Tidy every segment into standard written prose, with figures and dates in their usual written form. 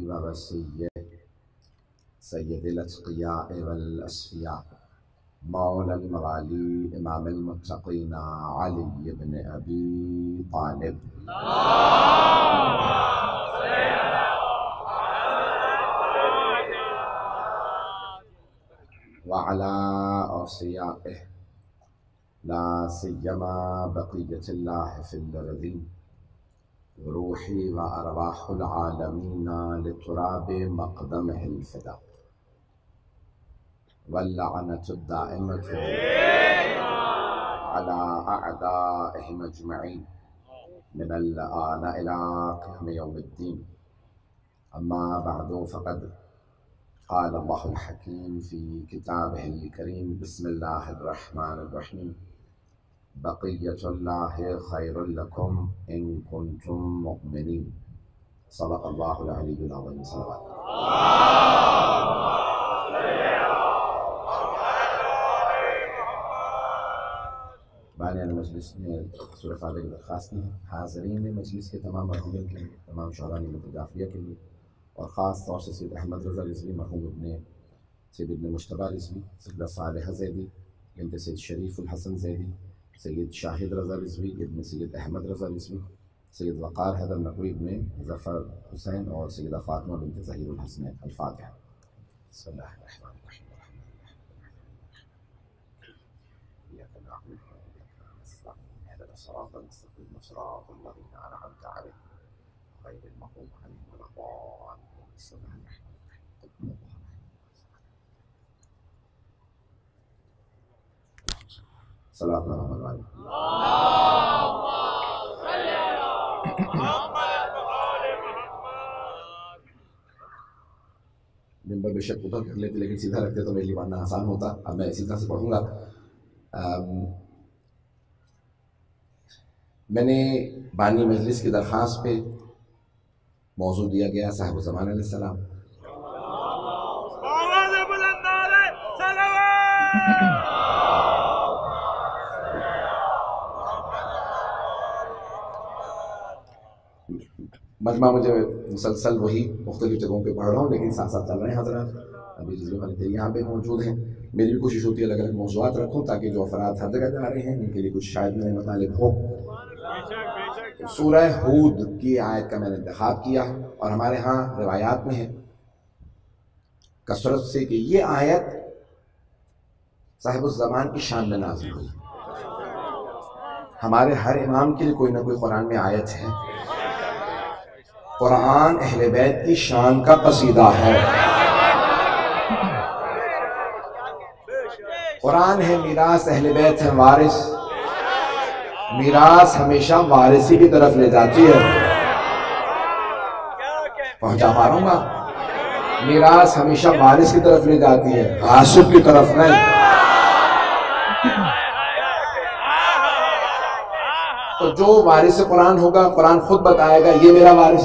व वसीय्यिह सय्यदिल अत्क़ियाअ वल अस्फ़िया मौलल मवाली इमामुल मुत्तक़ीन अली इब्न अबी तालिब व अला औसियाइह ला सिय्यमा बक़िय्यतुल्लाह फिल अर्ज़ीन रूही व अरवाहुल आलमीन लितुराबि मक़दमिहिल फ़िदा वल्लअनतुद दाइमतु अला अअदाइहिम अजमईन मिनल आन इला क़ियाम यौमिद्दीन अम्मा बअदु फ़क़द क़ाल अल्लाहुल हकीम फ़ी किताबिहिल करीम बिस्मिल्लाहिर रहमानिर रहीम बक़िय्यतुल्लाहि ख़ैरुल लकुम इन कुंतुम मुअमिनीन सदक़ल्लाहुल अलीयुल अज़ीम। बानियान मजलिस में सूरह फातिहा की दरख्वास्त की है हाज़रीन मजलिस के तमाम मरहूमिन के लिए, तमाम शुअरा जाफ़िया के लिए और ख़ास तौर से सैयद अहमद रज़ा रिज़वी मरहूम सैयद इब्न मुश्तबा रिज़वी, सैयदा सालिहा ज़ैदी बिन्त सैयद शरीफुल हसन ज़ैदी, सैयद शाहिद रज़ा रिज़वी इब्न सैयद अहमद रज़ा रिज़वी, सैयद वक़ार हैदर नक़वी इब्न ज़फ़र हुसैन और सैयदा फ़ातिमा बिन्त ज़हीरुल हसनैन। अल-फ़ातिहा। नंबर बेशक ऊपर कर लेते लेकिन सीधा रखते तो मेरे लिए पढ़ना आसान होता। अब मैं इसी तरह से पढ़ूंगा। मैंने बानी मजलिस की दरख्वास्त पे मौजू दिया गया साहिब ज़मान अलैहिस्सलाम। मजमा मुझे मुसलसल वही मुख्तलिफ जगहों पे पढ़ रहा हूँ लेकिन साथ साथ चल रहे हैं हज़रात। अभी रिज़वी वाले यहाँ पे मौजूद हैं। मेरी भी कोशिश होती है अलग अलग मौज़ूआत रखूँ ताकि जो अफराद हर जगह जा रहे हैं उनके लिए कुछ शायद नए मतलब हो। सूरह हूद की आयत का मैंने इंतखाब किया और हमारे यहाँ रिवायात में है कसरत से कि ये आयत साहिबुज़ ज़मान की शान में नाज़िल हुई। हमारे हर इमाम के लिए कोई ना कोई कुरान में आयत है। कुरान अहले बैत की शान का कसीदा है। कुरान है मीरास, अहले बैत है वारिस। मीरास हमेशा वारिसी की तरफ ले जाती है। पहुंचा पा रहा हूँ? मीरास हमेशा वारिस की तरफ ले जाती है, आसिफ की तरफ नहीं। तो जो वारिस कुरान होगा कुरान खुद बताएगा ये मेरा वारिस।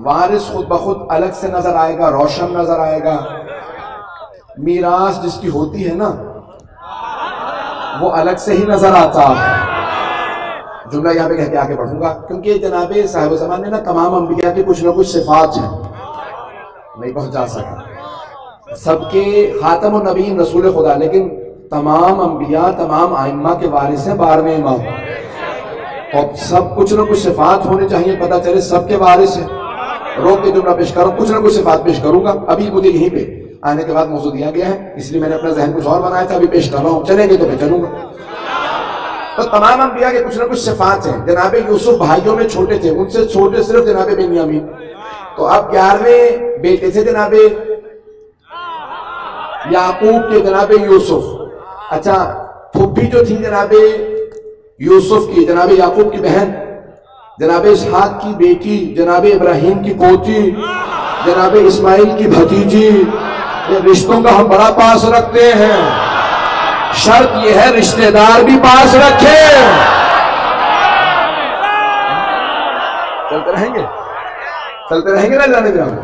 वारिस खुद ब खुद अलग से नजर आएगा, रोशन नजर आएगा। मीरास जिसकी होती है ना वो अलग से ही नजर आता है। जुमला यहाँ पे कह के आगे बढ़ूंगा क्योंकि जनाबे साहिब ज़मान ने ना तमाम अंबिया की कुछ ना कुछ सिफात हैं, नहीं पहुंचा सका सबके खातम नबीन रसूल खुदा, लेकिन तमाम अंबिया तमाम आइम्मा के वारिस हैं 12वें इमाम। और सब कुछ ना कुछ सिफात होनी चाहिए, पता चले सबके वारिस हैं। रोक के जुमला पेश करूँ, कुछ ना कुछ सिफात पेश करूंगा। अभी मुझे यहीं पे आने के बाद मौजूद दिया गया है इसलिए मैंने अपना जहन कुछ और बनाया था, अभी पेश कर रहा हूँ। चलेंगे तो मैं चलूंगा। तो तमाम अंबिया के कुछ ना कुछ सिफात हैं। जनाबे यूसुफ भाइयों में छोटे थे, उनसे छोटे सिर्फ जनाबे बिन्यामीन। तो अब 11वें बेटे थे जनाबे याकूब के, जनाबे यूसुफ। अच्छा, फुप्पी जो थी जनाबे यूसुफ की, जनाबे याकूब की बहन, जनाबे इसहाक की बेटी, जनाबे इब्राहिम की पोती, जनाबे इस्माइल की भतीजी। ये रिश्तों का हम बड़ा पास रखते हैं। शर्त यह है रिश्तेदार भी पास रखे। चलते रहेंगे ना जाने जाने।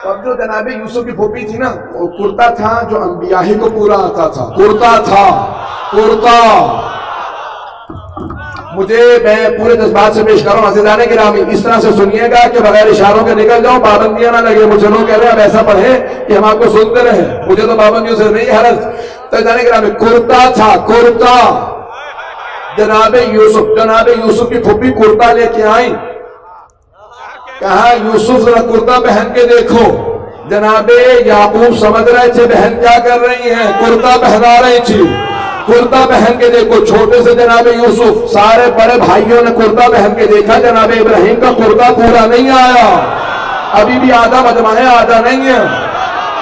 तो अब जो जनाबे यूसुफ की फूफी थी ना, वो कुर्ता था जो अंबिया ही को पूरा आता था। कुर्ता था, कुर्ता मुझे, मैं पूरे जज्बात से पेश कर रहा हूँ अज़ीज़ाने गिरामी, इस तरह से सुनिएगा कि बगैर इशारों के निकल जाओ, पाबंदियां ना लगे। मुझे लोग कह रहे हैं अब ऐसा पढ़े कि हम आपको सुनते रहे, मुझे तो पाबंदियों से नहीं हरज। तो अज़ीज़ाने गिरामी, कुर्ता था, कुर्ता जनाबे यूसुफ की फुप्पी कुर्ता लेके आई, कहा यूसुफ जरा कुर्ता पहन के देखो। जनाबे याकूब समझ रहे थे बहन क्या कर रही हैं, कुर्ता पहना रही थी। कुर्ता पहन के देखो, छोटे से जनाबे यूसुफ, सारे बड़े भाइयों ने कुर्ता पहन के देखा, जनाबे इब्राहिम का कुर्ता पूरा नहीं आया, अभी भी आधा मजमा है, आधा नहीं है।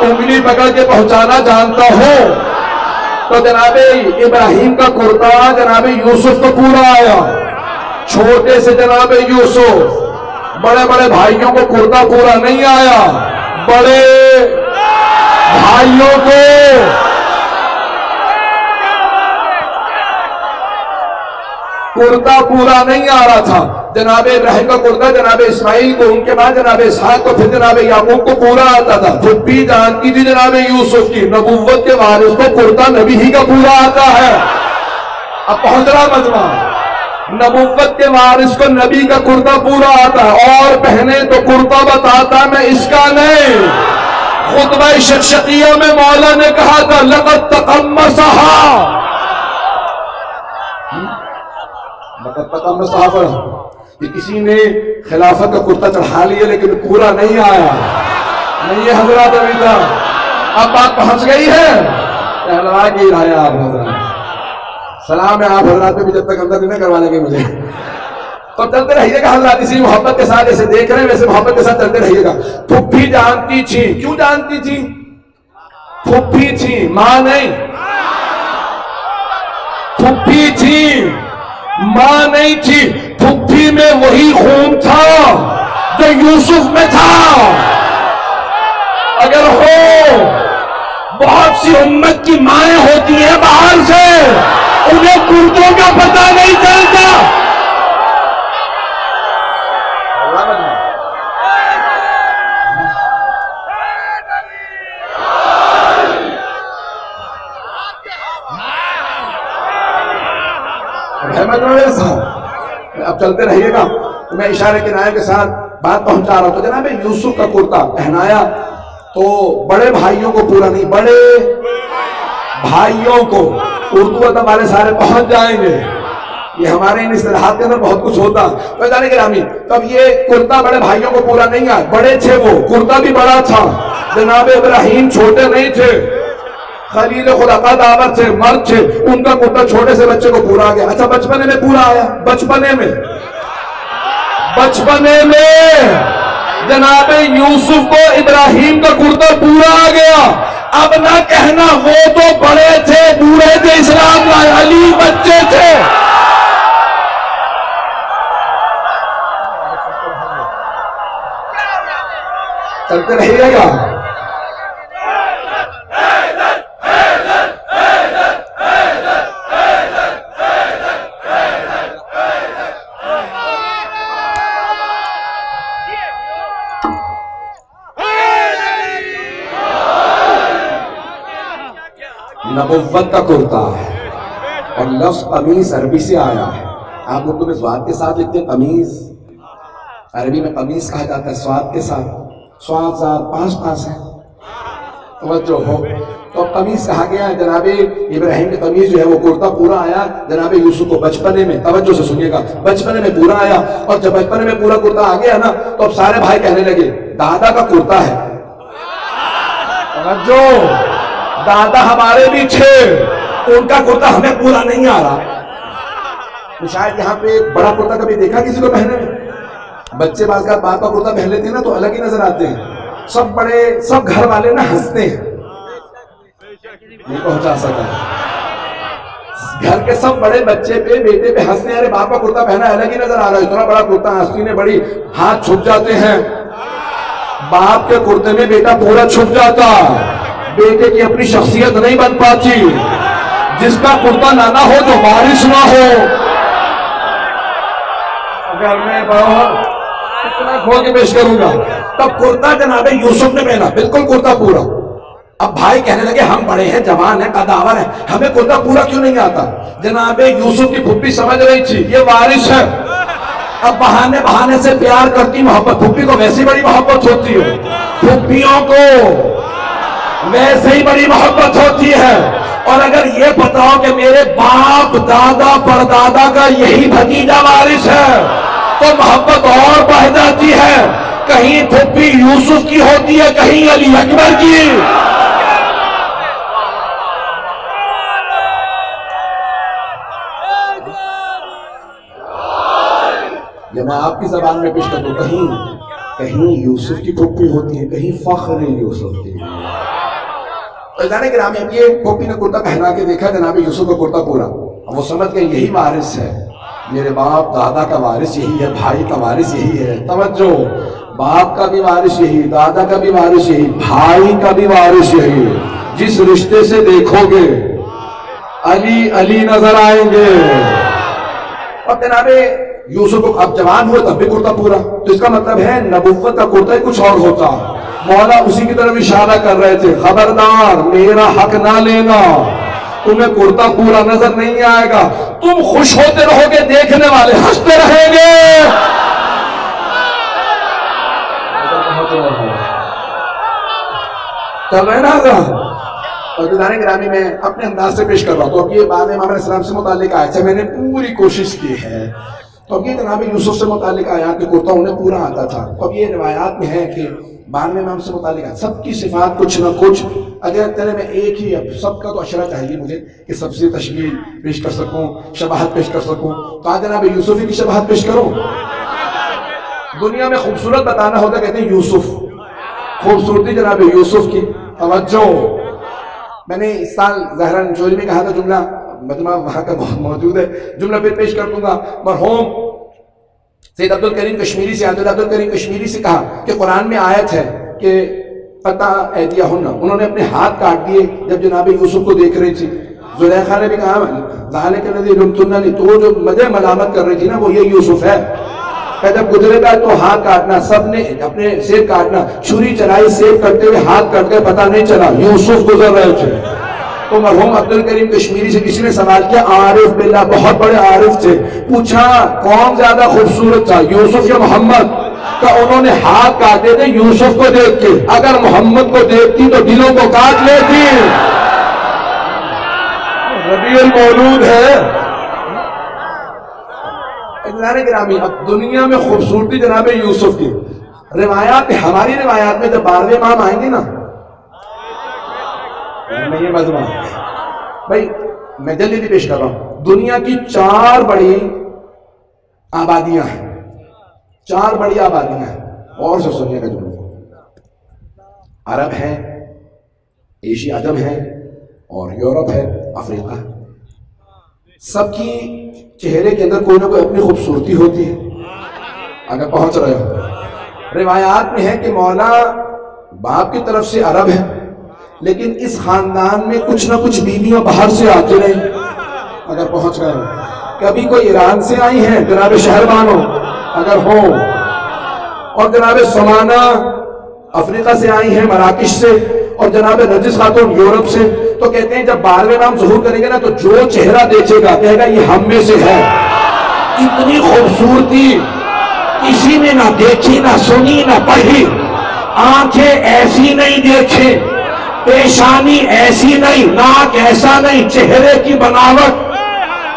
उंगली पकड़ के पहुंचाना जानता हो तो जनाबे इब्राहिम का कुर्ता जनाबे यूसुफ को पूरा आया, छोटे से जनाबे यूसुफ, बड़े बड़े भाइयों को कुर्ता पूरा नहीं आया, बड़े भाइयों को कुर्ता पूरा नहीं आ रहा था। जनाबे इब्राहिम का कुर्ता जनाबे इस्माइल को, उनके बाद जनाबे इसहाक को, फिर जनाबे याकूब को पूरा आता था। फुप्पी जानती थी जनाबे यूसुफ की, नबुव्वत के वारिस को कुर्ता नबी ही का पूरा आता है। अब पहुंच रहा मजमा, नबुव्वत के वारिस को नबी का कुर्ता पूरा आता है, और पहने तो कुर्ता बताता मैं इसका नहीं। खुतबा शख्सियत में मौला ने कहा था लक़द तक़म्मसहा, कि किसी ने खिलाफत का कुर्ता चढ़ा लिया लेकिन पूरा नहीं आया, नहीं है हजरत। अभी तक अब बात पहुंच गई है, कहलवा की रहा आप हजरत, सलाम है आप हजरत पे भी, जब तक अंदर नहीं करवा लेंगे मुझे। तो चलते रहिएगा हजरत, इसी मोहब्बत के साथ, जैसे देख रहे हैं वैसे मोहब्बत के साथ चलते रहिएगा। फुप्पी जानती थी, क्यों जानती थी? फुप्पी थी, मां नहीं, फुप्पी थी, मां नहीं थी। फुप्पी में वही खून था जो यूसुफ में था। अगर हो, बहुत सी उम्मत की माएं होती हैं बाहर से, उन्हें कुर्तों का पता नहीं चलता। अब चलते रहिएगा, तो मैं इशारे किनारे के साथ बात पहुंचा रहा हूं। तो जनाब यूसुफ का कुर्ता पहनाया तो बड़े भाइयों को पूरा नहीं, बड़े भाइयों को, उर्दू अदब वाले सारे पहुंच जाएंगे, ये हमारे इन इस्तिलाहात के अंदर बहुत कुछ होता। तो जाने गिरामी, तब ये कुर्ता बड़े भाइयों को पूरा नहीं आया, बड़े थे वो, कुर्ता भी बड़ा था। जनाब इब्राहिम छोटे नहीं थे, खलील खुदा का दावत थे, मर्द थे, उनका कुर्ता छोटे से बच्चे को पूरा आ गया। अच्छा बचपने में पूरा आया, बचपने में जनाबे यूसुफ को इब्राहिम का कुर्ता पूरा आ गया। अब ना कहना वो तो बड़े थे, बूढ़े थे, इस्लाम लाए, अली बच्चे थे। चलते रहिएगा। नबुव्वत का कुर्ता है और लफ्ज कमीज अरबी से आया है। आप लोग तो स्वाद के साथ लिखते हैं कमीज, अरबी में कमीज कहा जाता है स्वाद के साथ, स्वाद साथ पास है, तवज्जो हो। तो कमीज कहा गया है। जनाबे इब्राहिम की कमीज जो है वो कुर्ता पूरा आया जनाबे यूसुफ को बचपने में, तवज्जो से सुनिएगा, बचपने में पूरा आया। और जब बचपने में पूरा कुर्ता आ गया ना, तो अब सारे भाई कहने लगे दादा का कुर्ता है, तवज्जो, दादा हमारे भी थे, उनका कुर्ता हमें पूरा नहीं आ रहा। तो शायद यहाँ पे बड़ा कुर्ता कभी देखा किसी को पहने में? बच्चे बात का कुर्ता पहन लेते हैं ना तो अलग ही नजर आते हैं। सब बड़े, सब घर वाले ना हंसते हैं, नहीं पहुंचा सका, घर के सब बड़े बच्चे पे, बेटे पे हंसते हैं, अरे बाप का कुर्ता पहना अलग ही नजर आ रहा है, इतना बड़ा कुर्ता, हंसती ने बड़ी, हाथ छुप जाते हैं। बाप के कुर्ते में बेटा पूरा छुप जाता, बेटे की अपनी शख्सियत नहीं बन पाती। जिसका कुर्ता नाना हो जो वारिस ना हो, अगर मैं इतना खोल के पेश करूंगा। तब कुर्ता जनाबे यूसुफ ने पहना, बिल्कुल कुर्ता पूरा। अब भाई कहने लगे हम बड़े हैं, जवान हैं, कदावर हैं, हमें कुर्ता पूरा क्यों नहीं आता? जनाबे यूसुफ की फुप्पी समझ रही थी ये वारिस है। अब बहाने बहाने से प्यार करती मोहब्बत, फुप्पी को वैसी बड़ी मोहब्बत होती है, फुप्पियों को वैसे ही बड़ी मोहब्बत होती है। और अगर ये बताओ कि मेरे बाप दादा परदादा का यही भतीजा वारिस है तो मोहब्बत और बढ़ जाती है। कहीं फुप्पी यूसुफ की होती है, कहीं अली अकबर की। ये मैं आपकी जबान में पेश कर दूं, कहीं कहीं यूसुफ की फुप्पी होती है, कहीं फख्र यूसुफ की। तो जाने के नाम ये फुप्पी ने कुर्ता पहना के देखा जनाब यूसुफ का कुर्ता पूरा, अब वो समझ गए यही वारिस है, मेरे बाप दादा का वारिस यही है, भाई का वारिस यही है। तवज्जो, बाप का भी वारिस यही, दादा का भी वारिस यही, भाई का भी वारिस यही। जिस रिश्ते से देखोगे अली अली नजर आएंगे। अब जनाबे यूसुफ अब जवान हुए तब भी कुर्ता पूरा, तो इसका मतलब है नबुव्वत का कुर्ता ही कुछ और होता। मौला उसी की तरफ इशारा कर रहे थे, खबरदार मेरा हक ना लेना, तुम्हें कुर्ता पूरा नजर नहीं आएगा, तुम खुश होते रहोगे, देखने वाले हंसते रहेंगे। चल रहे ना। और ग्रामी में अपने अंदाज से पेश कर रहा हूं। तो अब ये बात इमाम अलैहिस्सलाम से मुतालिक आयत है, मैंने पूरी कोशिश की है। तो अब ये जनाब यूसुफ से मुतालिक आयात के कुर्ता उन्हें पूरा आता था। तो अब ये रिवायात में है कि बाद में इमाम से मुतालिक सबकी सिफात कुछ ना कुछ, अगर तेरे में एक ही, अब सबका तो अशरा चाहिए मुझे कि सबसे तशबीह पेश कर सकूं, शबाहत पेश कर सकूं, तो आज जनाब यूसुफ की शबाहत पेश करूं। दुनिया में खूबसूरत बताना होता कहते हैं यूसुफ, खूबसूरती जनाब यूसुफ की। तवज्जो, मैंने इस साल ज़हरन चोरी में कहा था जुमला, मतलब वहां का मौजूद है, जुमला फिर पेश कर दूंगा। मरहूम सैयद अब्दुल करीम कश्मीरी से, अब्दुल करीम कश्मीरी से कहा कि कुरान में आयत है कि पता ऐदिया हुन्ना, उन्होंने अपने हाथ काट दिए जब जनाब यूसुफ को देख रही थी। जुलेखा ने भी कहा जाने के नदी लुमतुन्ना नहीं, तो जो मजे मलामत कर रही थी ना वो ये यूसुफ है। जब गुजरेगा तो हाथ काटना, सबने अपने सेब काटना, छुरी चलाई, सेब कटते हुए हाथ कट गए, पता नहीं चला यूसुफ गुजर रहे थे। तो मरहूम अब्दुल करीम कश्मीरी से किसी ने सवाल किया, आरिफ बिल्ला, बहुत बड़े आरिफ थे, पूछा कौन ज्यादा खूबसूरत था, यूसुफ या मोहम्मद? तो उन्होंने हाथ काटे थे यूसुफ को देख के, अगर मोहम्मद को देखती तो दिलों को काट लेती। रबीउल मौलूद है। ग्रामी, अब दुनिया में खूबसूरती जनाब यूसुफ की रिवायात, हमारी रिवायात में जब 12वें इमाम आएंगे ना, ये मजमा भाई मैं जल्दी भी पेश कर रहा हूं। दुनिया की 4 बड़ी आबादियां हैं, 4 बड़ी आबादियां हैं, और से सुनिएगा जो अरब है, एशिया अजम है, और यूरोप है, अफ्रीका है। सबकी चेहरे के अंदर कोई ना कोई अपनी खूबसूरती होती है। अगर पहुंच रहे हो, रिवायात में है कि मौला बाप की तरफ से अरब है, लेकिन इस खानदान में कुछ ना कुछ बीवियां बाहर से आती रही। अगर पहुंच गए हो, कभी कोई ईरान से आई है जनाब शहरबानो अगर हो, और जनाब समाना अफ्रीका से आई है, मराकिश से, और जनाब रजिस खातून यूरोप से। तो कहते हैं जब 12वें इमाम ज़ुहूर करेंगे ना, तो जो चेहरा देखेगा कहेगा ये हम में से है। इतनी खूबसूरती किसी ने ना देखी, ना सुनी, ना पढ़ी। आंखें ऐसी नहीं देखे, पेशानी ऐसी नहीं, नाक ऐसा नहीं, चेहरे की बनावट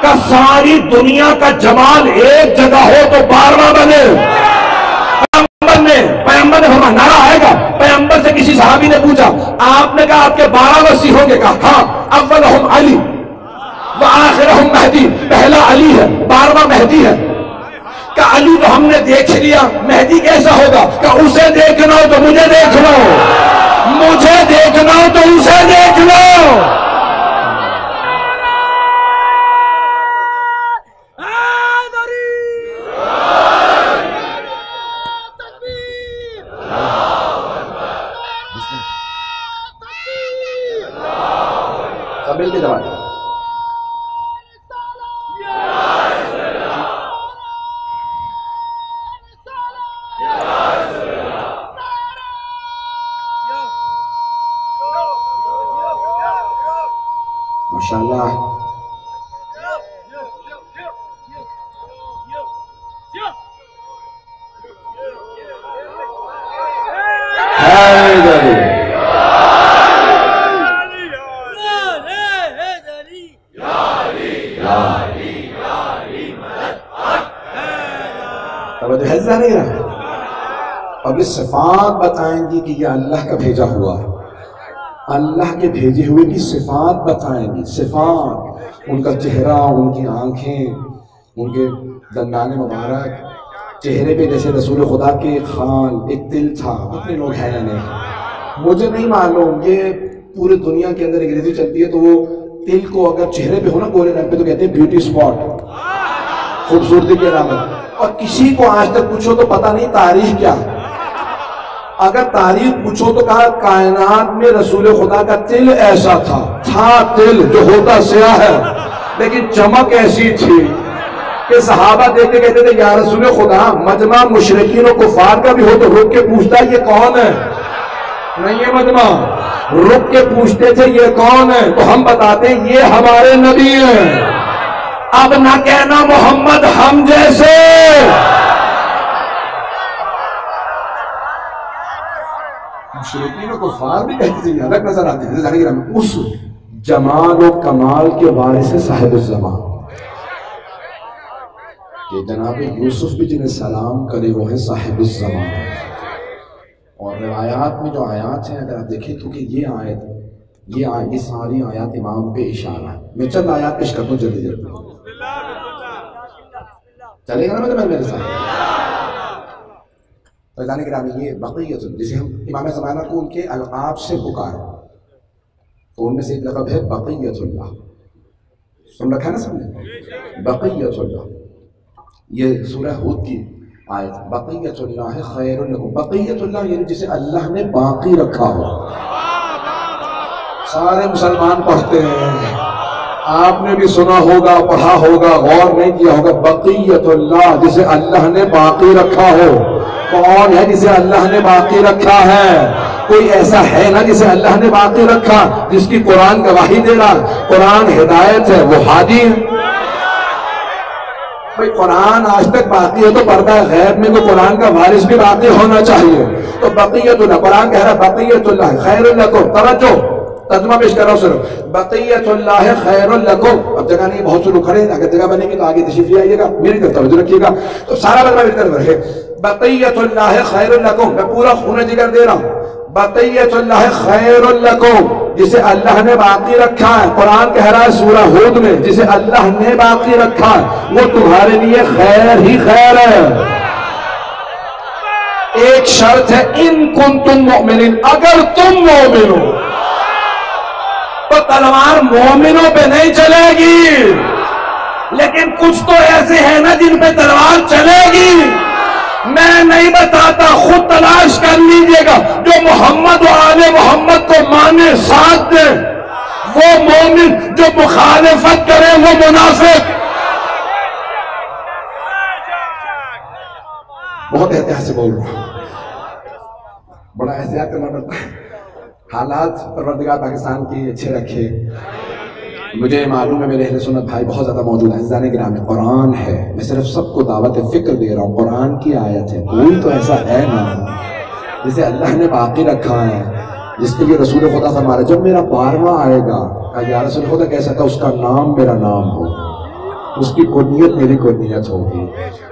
का सारी दुनिया का जमाल एक जगह हो तो 12वां बने। पैगंबर ने फरमाया, नारा आएगा। पैगंबर से किसी सहाबी ने पूछा, आपने कहा आपके 12 वसी होंगे? कहा हाँ, अव्वलहुम अली व आखिरहुम मेहदी, पहला अली है, 12वां मेहदी है। का अली तो हमने देख लिया, मेहदी कैसा होगा? का उसे देखना हो तो मुझे देख लो, मुझे देखना हो तो उसे देख लो। सब मिलके जवाब दो। माशाल्लाह। नहीं रहा। अब ये सिफात बताएंगी कि ये अल्लाह का भेजा हुआ है, अल्लाह के भेजे हुए की सिफात बताएंगी। सिफात, उनका चेहरा, उनकी आंखें, उनके दंदाने मुबारक, चेहरे पे जैसे रसूल खुदा के खाल एक तिल था। कितने लोग हैं या नहीं मुझे नहीं मालूम, ये पूरी दुनिया के अंदर अंग्रेजी चलती है तो वो तिल को अगर चेहरे पे हो ना गोरे रंग पे तो कहते हैं ब्यूटी स्पॉट, खूबसूरती के नाम। और किसी को आज तक पूछो तो पता नहीं तारीख क्या। अगर तारीख पूछो तो कहा कायनात में रसूल खुदा का तिल ऐसा था तिल जो होता स्याह है लेकिन चमक ऐसी थी कि सहाबा देखते कहते थे या रसूल खुदा मजमा मुशरिकीन और कुफार का भी हो तो रुक के पूछता ये कौन है, नहीं है मजमा, रुक के पूछते थे ये कौन है, तो हम बताते ये हमारे नबी हैं। अब ना कहना मोहम्मद हम जैसे। मुशरिकीन को फार भी कहते थे, अलग नजर आते थे। उस जमाल और कमाल के वारिस साहिब ज़मान कि जनाब यूसुफ भी जिन्हें सलाम करे वो है साहिब ज़मान। और रिवायात में जो आयात हैं अगर आप देखें तो कि ये सारी आयात इमाम पे इशारा है। मैं चंद आयात पेश करता हूँ जल्दी जल्दी, चलेगा ना मेरे साथ। तो जाने के नाम ये बक़ियत, जिसे हम इमाम ज़माना को उनके अलक़ाब से पुकारें तो उनमें से एक लक़ब है बक़ियतुल्लाह। सुन रखा है ना सबने, बक़ियतुल्लाह। ये सूरह हूद की आयत, बक़ियतुल्लाह खैरुल लकुम। बक़ियतुल्लाह यानी जिसे अल्लाह ने बाकी रखा हो। सारे मुसलमान पढ़ते हैं, आपने भी सुना होगा, पढ़ा होगा, गौर नहीं किया होगा। बक़ियतुल्लाह जिसे अल्लाह ने बाकी रखा हो। कौन है जिसे अल्लाह ने बाकी रखा है? कोई ऐसा है ना जिसे अल्लाह ने बाकी रखा, जिसकी कुरान गवाही दे रहा, कुरान हिदायत है, वो हादी है। भाई कुरान आज तक बाकी है तो पर्दा गैब में तो कुरान का वारिस भी बाकी होना चाहिए। तो बक़ियतुल्लाह, कुरान कह रहा है बक़ियतुल्लाह खैरुल लकुम। तवज्जो, तर्जुमा पेश कर रहा हूं, सिर्फ बक़ियतुल्लाह खैरुल लकुम। अब जगह नहीं, बहुत से लोग खड़े, अगर जगह बनेगी तो आगे तशरीफ ले आइएगा, मेरी तरफ तवज्जो रखिएगा। तो सारा बदला मेरी तरफ रहे। बक़ियतुल्लाह खैरुल लकुम, मैं पूरा खून जिगर दे रहा हूं। बक़ियतुल्लाह खैरुल लकुम, जिसे अल्लाह ने बाकी रखा है। कुरान कह रहा है सूरह हूद में, जिसे अल्लाह ने बाकी रखा है वो तुम्हारे लिए खैर ही खैर है। एक शर्त है, इन कुंतुम मुमिनीन, अगर तुम मोमिन हो तो तलवार मोमिनों पे नहीं चलेगी। लेकिन कुछ तो ऐसे हैं ना जिन पे तलवार चलेगी। मैं नहीं बताता, खुद तलाश कर लीजिएगा। जो मोहम्मद और आले मोहम्मद को माने, साथ दे, वो मोमिन। जो मुखालिफत करे वो मुनाफिक। बहुत एहतियात से बोल रहा हूं, बड़ा एहतियात करना पड़ता है। हालात परवरदिगार पाकिस्तान की अच्छे रखे। मुझे मालूम है मेरे अहले सुन्नत भाई बहुत ज्यादा मौजूद है। जाने के नाम में कुरान है, मैं सिर्फ सबको दावत फिक्र दे रहा हूँ। कुरान की आयत है, कोई तो ऐसा है ना जिसे अल्लाह ने बाकी रखा है, जिसके लिए रसूल खुदा फरमा रहे जब मेरा 12वां आएगा, या रसूल खुदा कैसा था, उसका नाम मेरा नाम होगा, उसकी कुनियत मेरी कुनियत होगी,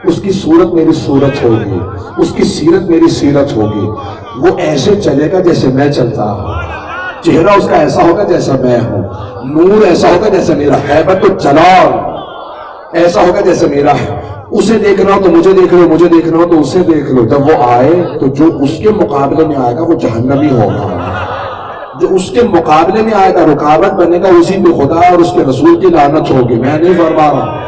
उसकी सूरत मेरी सूरत होगी, उसकी सीरत मेरी सीरत होगी। वो ऐसे चलेगा जैसे मैं चलता हूँ, चेहरा उसका ऐसा होगा जैसा मैं हूं, नूर ऐसा होगा जैसा मेरा है, तो जलाल ऐसा होगा जैसे मेरा है। उसे देखना हो तो मुझे देख लो, मुझे देखना हो तो उसे देख लो। जब वो आए तो जो उसके मुकाबले में आएगा वो जहन्नमी होगा। जो उसके मुकाबले में आएगा, रुकावट बनेगा, उसी पे खुदा और उसके रसूल की लानत होगी। मैं नहीं फरमा रहा,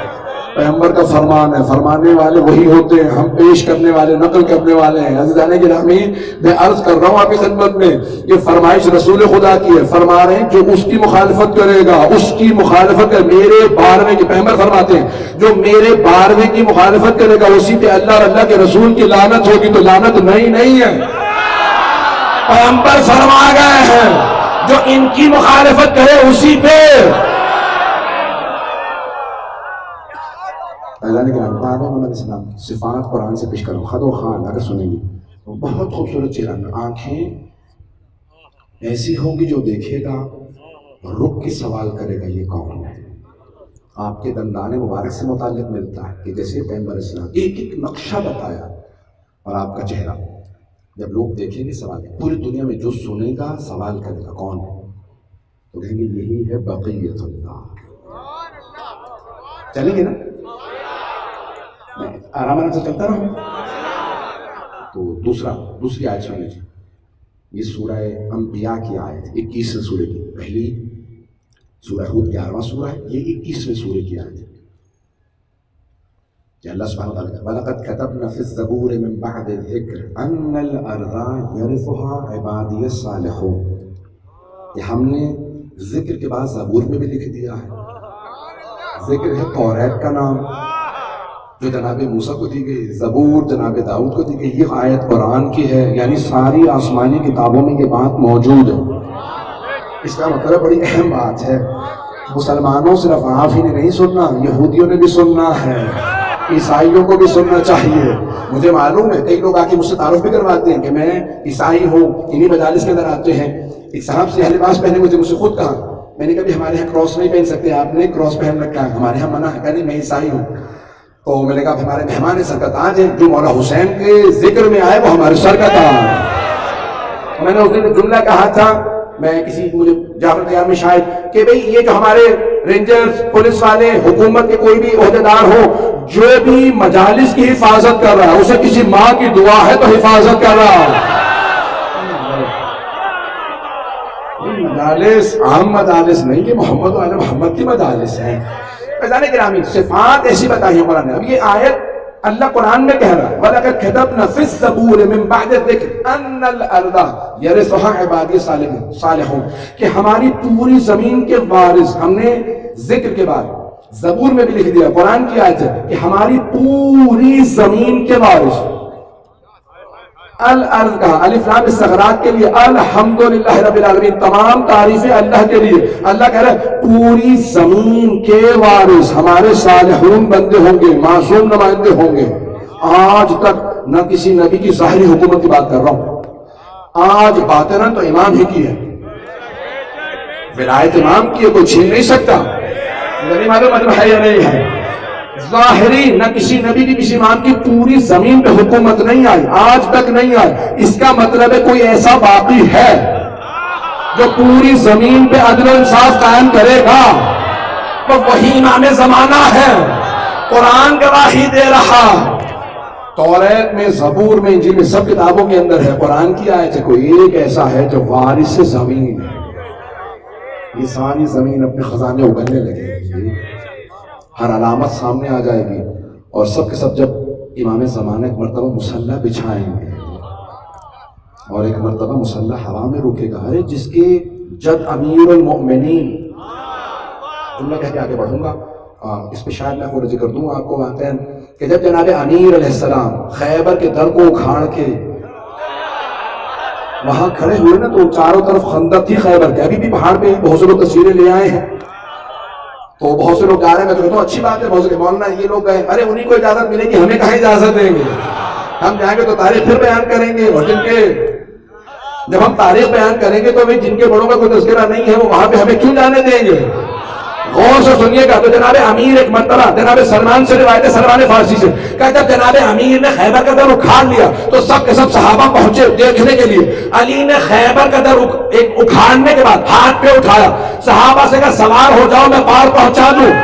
पैगंबर का फरमान है। फरमाने वाले वही होते हैं, हम पेश करने वाले, नकल करने वाले हैं। अज़ीज़ाने गिरामी, मैं अर्ज कर रहा हूँ आपकी खिदमत में, ये फरमाइश रसूल खुदा की है। फरमा रहे हैं जो उसकी मुखालिफत करेगा, उसकी मुखालिफत कर, मेरे 12वें की, पैगंबर फरमाते हैं जो मेरे 12वें की मुखालिफत करेगा उसी पे अल्लाह और अल्लाह के रसूल की लानत होगी। तो लानत नहीं है, पैगंबर फरमा गए हैं जो इनकी मुखालिफत करे उसी पे फैजान के नाम मोहम्मद इस्लाम की सिफात कुरान से पेश करो खदो खान अगर सुनेंगे तो बहुत खूबसूरत चेहरा, आंखें ऐसी होंगी जो देखेगा रुक के सवाल करेगा ये कौन है। आपके दंदाने मुबारक से मुताल्लिक मिलता है कि जैसे पैगंबर इस्लाम एक एक नक्शा बताया, और आपका चेहरा जब लोग देखेंगे सवाल, पूरी दुनिया में जो सुनेगा सवाल करेगा कौन है, तो कहेंगे यही है बक़ियतुल्लाह। चलेंगे ना, मैं आराम से चलता रहूं। तो दूसरी आयत सुन लीजिए, ये सूरह अंबिया की आयत 21वें सूरह की, पहली सूरह हूद 11वां सूरह है, ये 21वें सूरह की आयत है। अल्लाह सुब्हानहू व तआला वलक़द कतबना फ़िज़ ज़बूर मिन बअदि ज़िक्र अन्नल अर्ज़ा यरिफ़ुहा इबादियस सालिहून, ये हमने जिक्र के बाद ज़बूर में भी लिख दिया है। जिक्र है तौरात का नाम जो जनाब मूसा को दी गई, ज़बूर जनाब दाऊद को दी गई, ये आयत कुरान की है, यानी सारी आसमानी किताबों में ये बात मौजूद है। इसका मतलब बड़ी अहम बात है, मुसलमानों सिर्फ आप ही ने नहीं सुनना, यहूदियों ने भी सुनना है, ईसाइयों को भी सुनना चाहिए। मुझे मालूम है कई लोग आके मुझसे तारुफ भी करवाते हैं कि मैं ईसाई हूँ, इन्हीं मजालिस के अंदर आते हैं। एक साहब से लिबास पहने मुझसे खुद कहा, मैंने कभी हमारे यहाँ क्रॉस नहीं पहन सकते, आपने क्रॉस पहन रखा है, हमारे यहाँ मना है। कहने मैं ईसाई हूँ। तो मैंने कहा हमारे मेहमान सर का ताज है, जो मौला हुसैन के जिक्र में आए वो हमारे सर का ताज। मैंने उस दिन जुमला कहा था, मैं किसी मुझे जाफर तैयार में शायद, कि भाई ये जो हमारे रेंजर्स पुलिस वाले हुकूमत के कोई भी ओहदेदार हो, जो भी मजालिस की हिफाजत कर रहा है उसे किसी माँ की दुआ है तो हिफाजत कर रहा है। मजालिस आम मजालिस नहीं, ये मोहम्मद की मजालिस है। फैज़ान गिरामी सिफात ऐसी बताई है कुरान ने। अब ये आयत अल्लाह कुरान में कह रहा है वलक़द कतबना फ़िज़ ज़बूर मिन बअदि ज़िक्र अन्नल अर्ज़ा यरिफ़ुहा इबादी सालिहून, कि हमारी पूरी जमीन के वारिस, हमने जिक्र के बाद ज़बूर में भी लिख दिया, कुरान की आयत है कि हमारी पूरी जमीन के वारिस। अल अर्ज़ कहा अलिफ लाम इस्तग़राक़ के लिए, अल्हम्दुलिल्लाहि रब्बिल आलमीन, तमाम तारीफें अल्लाह के लिए। अल्लाह कह रहा है पूरी जमीन के वारिस हमारे सालिहून बंदे होंगे, मासूम नुमाइंदे होंगे। आज तक न किसी नबी की ज़ाहिरी हुकूमत की बात कर रहा हूं, आज बातिनन तो इमाम ही की है, विलायत इमाम की है, कोई छीन नहीं सकता। नहीं मालूम मतलब है या नहीं है। ज़ाहिरी न किसी नबी की किसी इमाम की पूरी जमीन पे हुकूमत नहीं आई, आज तक नहीं आई। इसका मतलब है कोई ऐसा बाकी है जो पूरी जमीन पे अदल इंसाफ कायम करेगा, तो वही इमाम ज़माना है। कुरान गवाही दे रहा, तौरात में, ज़बूर में, इंजील में, सब किताबों के अंदर है। कुरान की आयत है कोई एक ऐसा है जो वारिस जमीन है। ये सारी जमीन अपने खजाने उगलने लगेगी, हर अलामत सामने आ जाएगी, और सब के सब जब इमाम ज़माना एक मरतबा मुसल्ला बिछाएंगे और एक मरतबा मुसल्ला हवा में रुकेगा। अरे जिसके जद अमीरुल मोमिनीन, जुमला कह के आगे बढ़ूंगा, इस पे शायद मैं और जिक्र दूं आपको वाक़अन कि जब जनाब अमीर अलैहिस्सलाम खैबर के दर को उखाड़ के वहां खड़े हुए ना, तो चारों तरफ खंदक थी खैबर के। अभी भी पहाड़ पे बहुत से लोग तस्वीरें ले आए हैं, तो बहुत से लोग जा रहे हैं। मैं तो कहता हूँ अच्छी बात है, बहुत से मौलाना ये लोग गए, अरे उन्हीं को इजाजत मिलेगी, हमें कहाँ इजाजत देंगे। हम जाएंगे तो तारीख फिर बयान करेंगे, और जब हम तारीख बयान करेंगे तो भाई जिनके बड़ों का कोई तज़किरा नहीं है वो वहां पे हमें क्यों जाने देंगे। गौर से सुनिएगा। तो जनाब अमीर एक मरतबा जनाब सलमान से रिवायत है, सलमान फारसी से, कहा जब जनाब अमीर ने खैबर का दर उखाड़ लिया तो सब के सब सहाबा पहुंचे देखने के लिए। अली ने खैबर का दर एक उखाड़ने के बाद हाथ पे उठाया, सहाबा से कहा सवार हो जाओ, मैं पार पहुंचा दूं।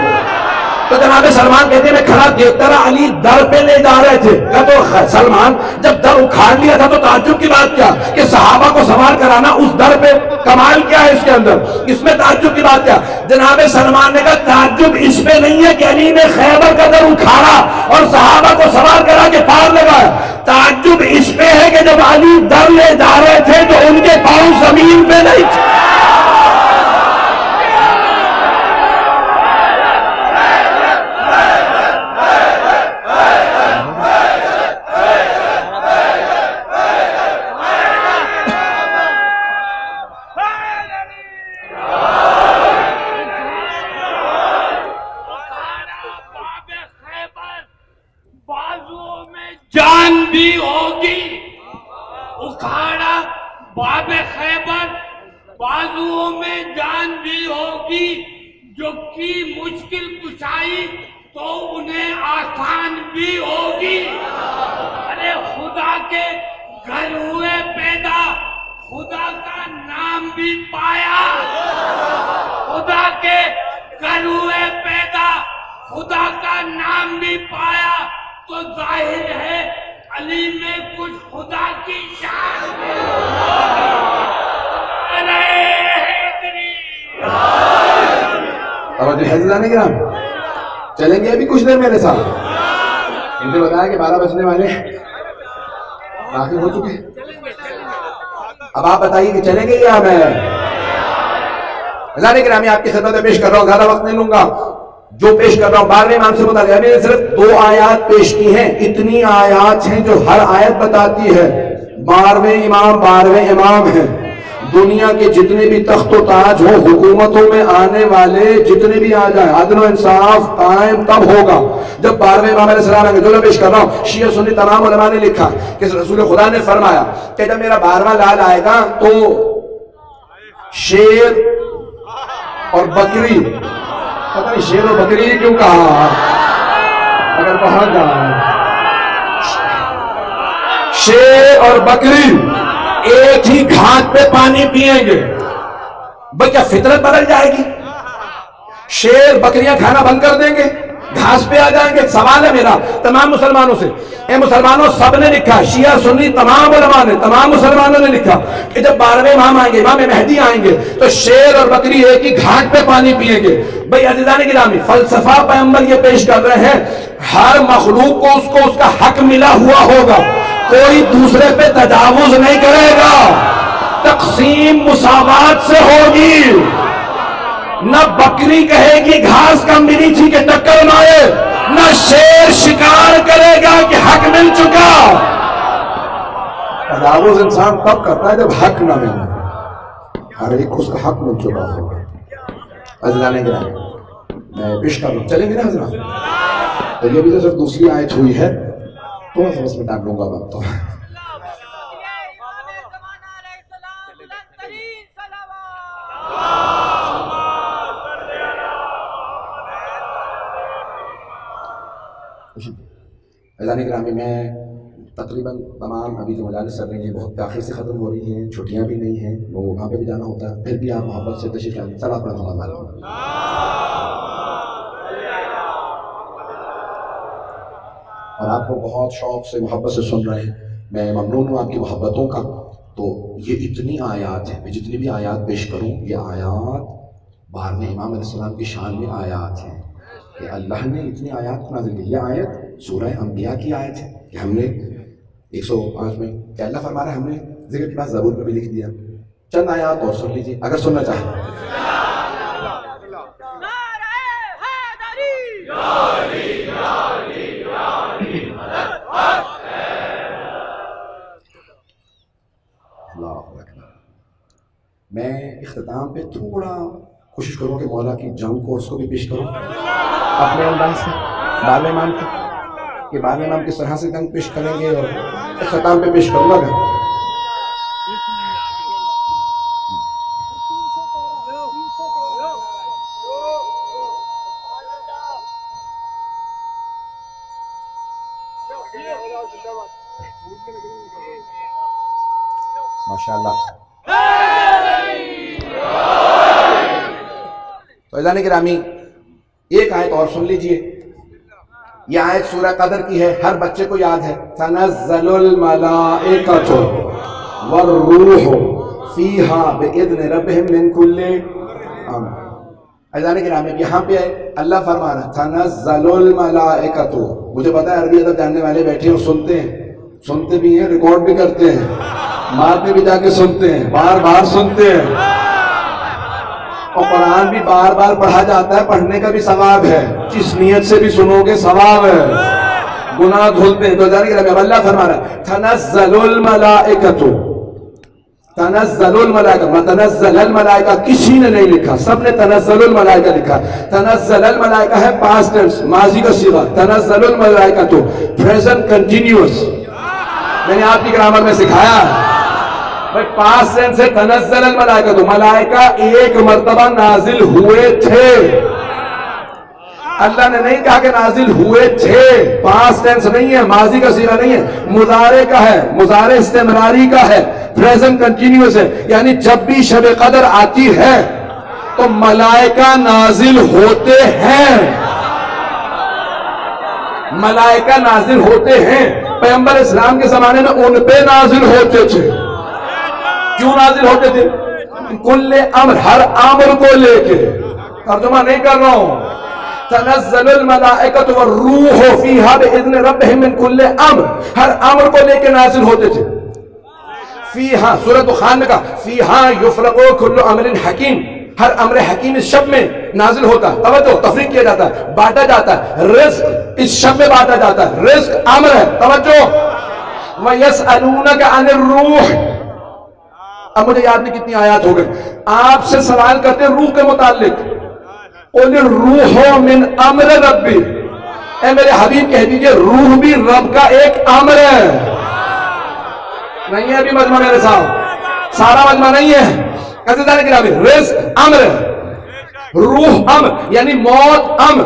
तो जनाब सलमान कहते हैं मैं खड़ा देखता रहा, अली दर पे ले जा रहे थे। तो सलमान जब दर उखाड़ लिया था तो ताज्जुब की बात क्या कि सहाबा को सवार कराना उस दर पे, कमाल क्या है इसके अंदर, इसमें ताज्जुब की बात क्या। जनाब सलमान ने कहा ताज्जुब इसमें नहीं है कि अली ने खैबर का दर उखाड़ा और सहाबा को सवार करा के पार लगाया, ताज्जुब इसमें है कि जब अली दर ले जा रहे थे तो उनके पांव जमीन पे नहीं थे। खैबर बाजुओं में जान भी होगी, जो की मुश्किल कुशाई तो उन्हें आसान भी होगी। अरे खुदा के घर हुए पैदा, खुदा का नाम भी पाया। खुदा के घर हुए पैदा, खुदा का नाम भी पाया, तो जाहिर है अली में कुछ खुदा की शान भी होगी। चलेंगे अभी कुछ देर मेरे साथ। इनने बताया कि 12 बजने वाले दाखिल हो चुके। अब आप बताइए कि चलेंगे या मैं आपकी खिदमत में पेश कर रहा हूं, ज्यादा वक्त नहीं लूंगा। जो पेश कर रहा हूं 12वें इमाम से बता दिया, मैंने सिर्फ 2 आयत पेश की हैं। इतनी आयत हैं जो हर आयत बताती है 12वें इमाम हैं। दुनिया के जितने भी तख्त ताज हो, हुकूमतों में आने वाले जितने भी आ जाए, अदल और इंसाफ कायम तब होगा जब 12वें इमाम अलैहिस्सलाम आएंगे। जो मैं पेश कर रहा हूं शिया सुन्नी तमाम उलमा ने लिखा कि रसूल खुदा ने फरमाया कि जब मेरा 12वां लाल आएगा तो शेर और बकरी, पता नहीं शेर और बकरी क्यों कहा, अगर बहुत शेर और बकरी एक ही घाट पे पानी पिएंगे। भाई क्या फितरत बदल जाएगी? शेर बकरियां खाना बंद कर देंगे, घास पे आ जाएंगे। सवाल है मेरा तमाम मुसलमानों से, ए मुसलमानों, सबने लिखा, शिया सुन्नी तमाम उलमा ने, तमाम मुसलमानों ने लिखा कि जब 12वें इमाम आएंगे, इमाम मेहदी आएंगे, तो शेर और बकरी एक ही घाट पे पानी पिएंगे। भाई अज़ीज़ान गिरामी, फलसफा पैगंबर ये पेश कर रहे हैं, हर मखलूक को उसको उसका हक मिला हुआ होगा, कोई दूसरे पे तजावुज नहीं करेगा, तकसीम मुसावात से होगी। न बकरी कहेगी घास कम मिली थी कि टक्कर मारे, न शेर शिकार करेगा कि हक मिल चुका। तजावुज इंसान तब करता है जब हक ना मिले, हर एक को उसका हक मिल चुका होगा। अज़ीज़ान गिरामी, मैं पेश कर रहा हूं, चलेंगे ना हज़रात? तो ये भी तो सिर्फ दूसरी आयत हुई है, थोड़ा सा उसमें टाइम लूंगा मैं तो। ग्रामी में तकरीबन तमाम अभी जो मजालिस चल रही हैं बहुत ताख़ीर से ख़त्म हो रही हैं, छुट्टियां भी नहीं हैं, लोगों वहाँ पे भी जाना होता है, फिर भी आप मोहब्बत से तशरीफ़ लाएं। सलात पढ़ना मालूम और आपको बहुत शौक से मोहब्बत से सुन रहे हैं, मैं ममनून हूँ आपकी मोहब्बतों का। तो ये इतनी आयात है, मैं जितनी भी आयात पेश करूँ ये आयात 12वें इमाम अलैहिस्सलाम की शान में आयात हैं कि अल्लाह ने इतनी आयात नाज़िल की। यह आयत सूरह अंबिया की आयत है कि हमने 105 में क्या अल्लाह फरमा रहा है, हमने जिक्र के पास ज़बूर में भी लिख दिया। चंद आयात और सुन लीजिए अगर सुनना चाहें। मैं इख्तिताम पे थोड़ा कोशिश करूँ कि मौला की जंग को उसको भी पेश करूँ अपने अंदाज से 12वें इमाम के 12वें इमाम किस तरह से जंग पेश करेंगे और इख्तिताम पे पेश करूँगा मैं। माशाअल्लाह। तो अज़ीज़ान गिरामी एक आयत और सुन लीजिए, यह आयत सूरह कदर की है, हर बच्चे को याद है। तनज़्ज़लुल मलाइकतु वर्रूहु फ़ीहा बिइज़्नि रब्बिहिम मिन कुल्लि अम्र। अज़ीज़ान गिरामी यहाँ पे अल्लाह फरमा रहा है तनज़्ज़लुल मलाइकतु। मुझे पता है अरबी अदब जानने वाले बैठे और सुनते भी हैं, रिकॉर्ड भी करते हैं, मार पे भी जाके सुनते हैं, बार बार सुनते हैं, और कुरान भी बार बार पढ़ा जाता है, पढ़ने का भी सवाब है, जिस नियत से भी सुनोगे सवाब है, गुनाह धुलते हैं। तो अल्लाह फरमा रहा है तनज़्ज़लुल मलाइकतु, तनज़्ज़लुल मलाइका, तनज़्ज़लल मलाइका किसी ने नहीं लिखा, सबने तनज़्ज़लुल मलाइका लिखा। तनज़्ज़लल मलाइका है पास्ट टेंस, माजी का सीगा, तनज़्ज़लुल मलाइकतु प्रेजेंट कंटिन्यूअस। मैंने आपकी ग्रामर में सिखाया भाई पास टेंस से तनज़्ज़ल मलाइका, तो मलाइका एक मर्तबा नाजिल हुए थे। अल्लाह ने नहीं कहा कि नाजिल हुए थे, पास टेंस नहीं है, माजी का सीगा नहीं है, मुजारे का है, मुजारे इस्तेमरारी का है, प्रेजेंट कंटिन्यूअस है। यानी जब भी शब कदर आती है तो मलाइका नाजिल होते हैं, मलाइका नाजिल होते हैं। पैगंबर इस्लाम के जमाने में उन पे नाजिल होते थे। क्यों नाजिल होते थे? कुल्ले अम्र, हर अम्र को लेके, तर्जुमा नहीं कर रहा हूं, तनज़्ज़लुल मलाइकतु वर्रूहु फीहा बिइज़्नि रब्बिहिम मिन कुल्ले अम्र, हर अम्र को लेके नाजिल होते थे। फीहा, सूरह खान में कहा फीहा युफ़रक़ु कुल्लु अम्रिन हकीम, हर अम्र हकीम इस शब में नाजिल होता है। तवज्जो, तफरीक किया जाता है, बांटा जाता है, रिज़्क इस शब में बांटा जाता है, रिज़्क अम्र है। तवज्जो, व यसअलूनका अनिर रूह, अब मुझे याद नहीं कितनी आयत हो गई, आपसे सवाल करते रूह के मुतालिक, रूह मिन अम्र रब्बी, ए मेरे हबीब कह दीजिए रूह भी रब का एक अम्र है। नहीं है अभी मजमा मेरे साथ, सारा मजमा नहीं है। कैसे जाने गिरा, रिज़्क अम्र, रूह अम्र, यानी मौत अम्र,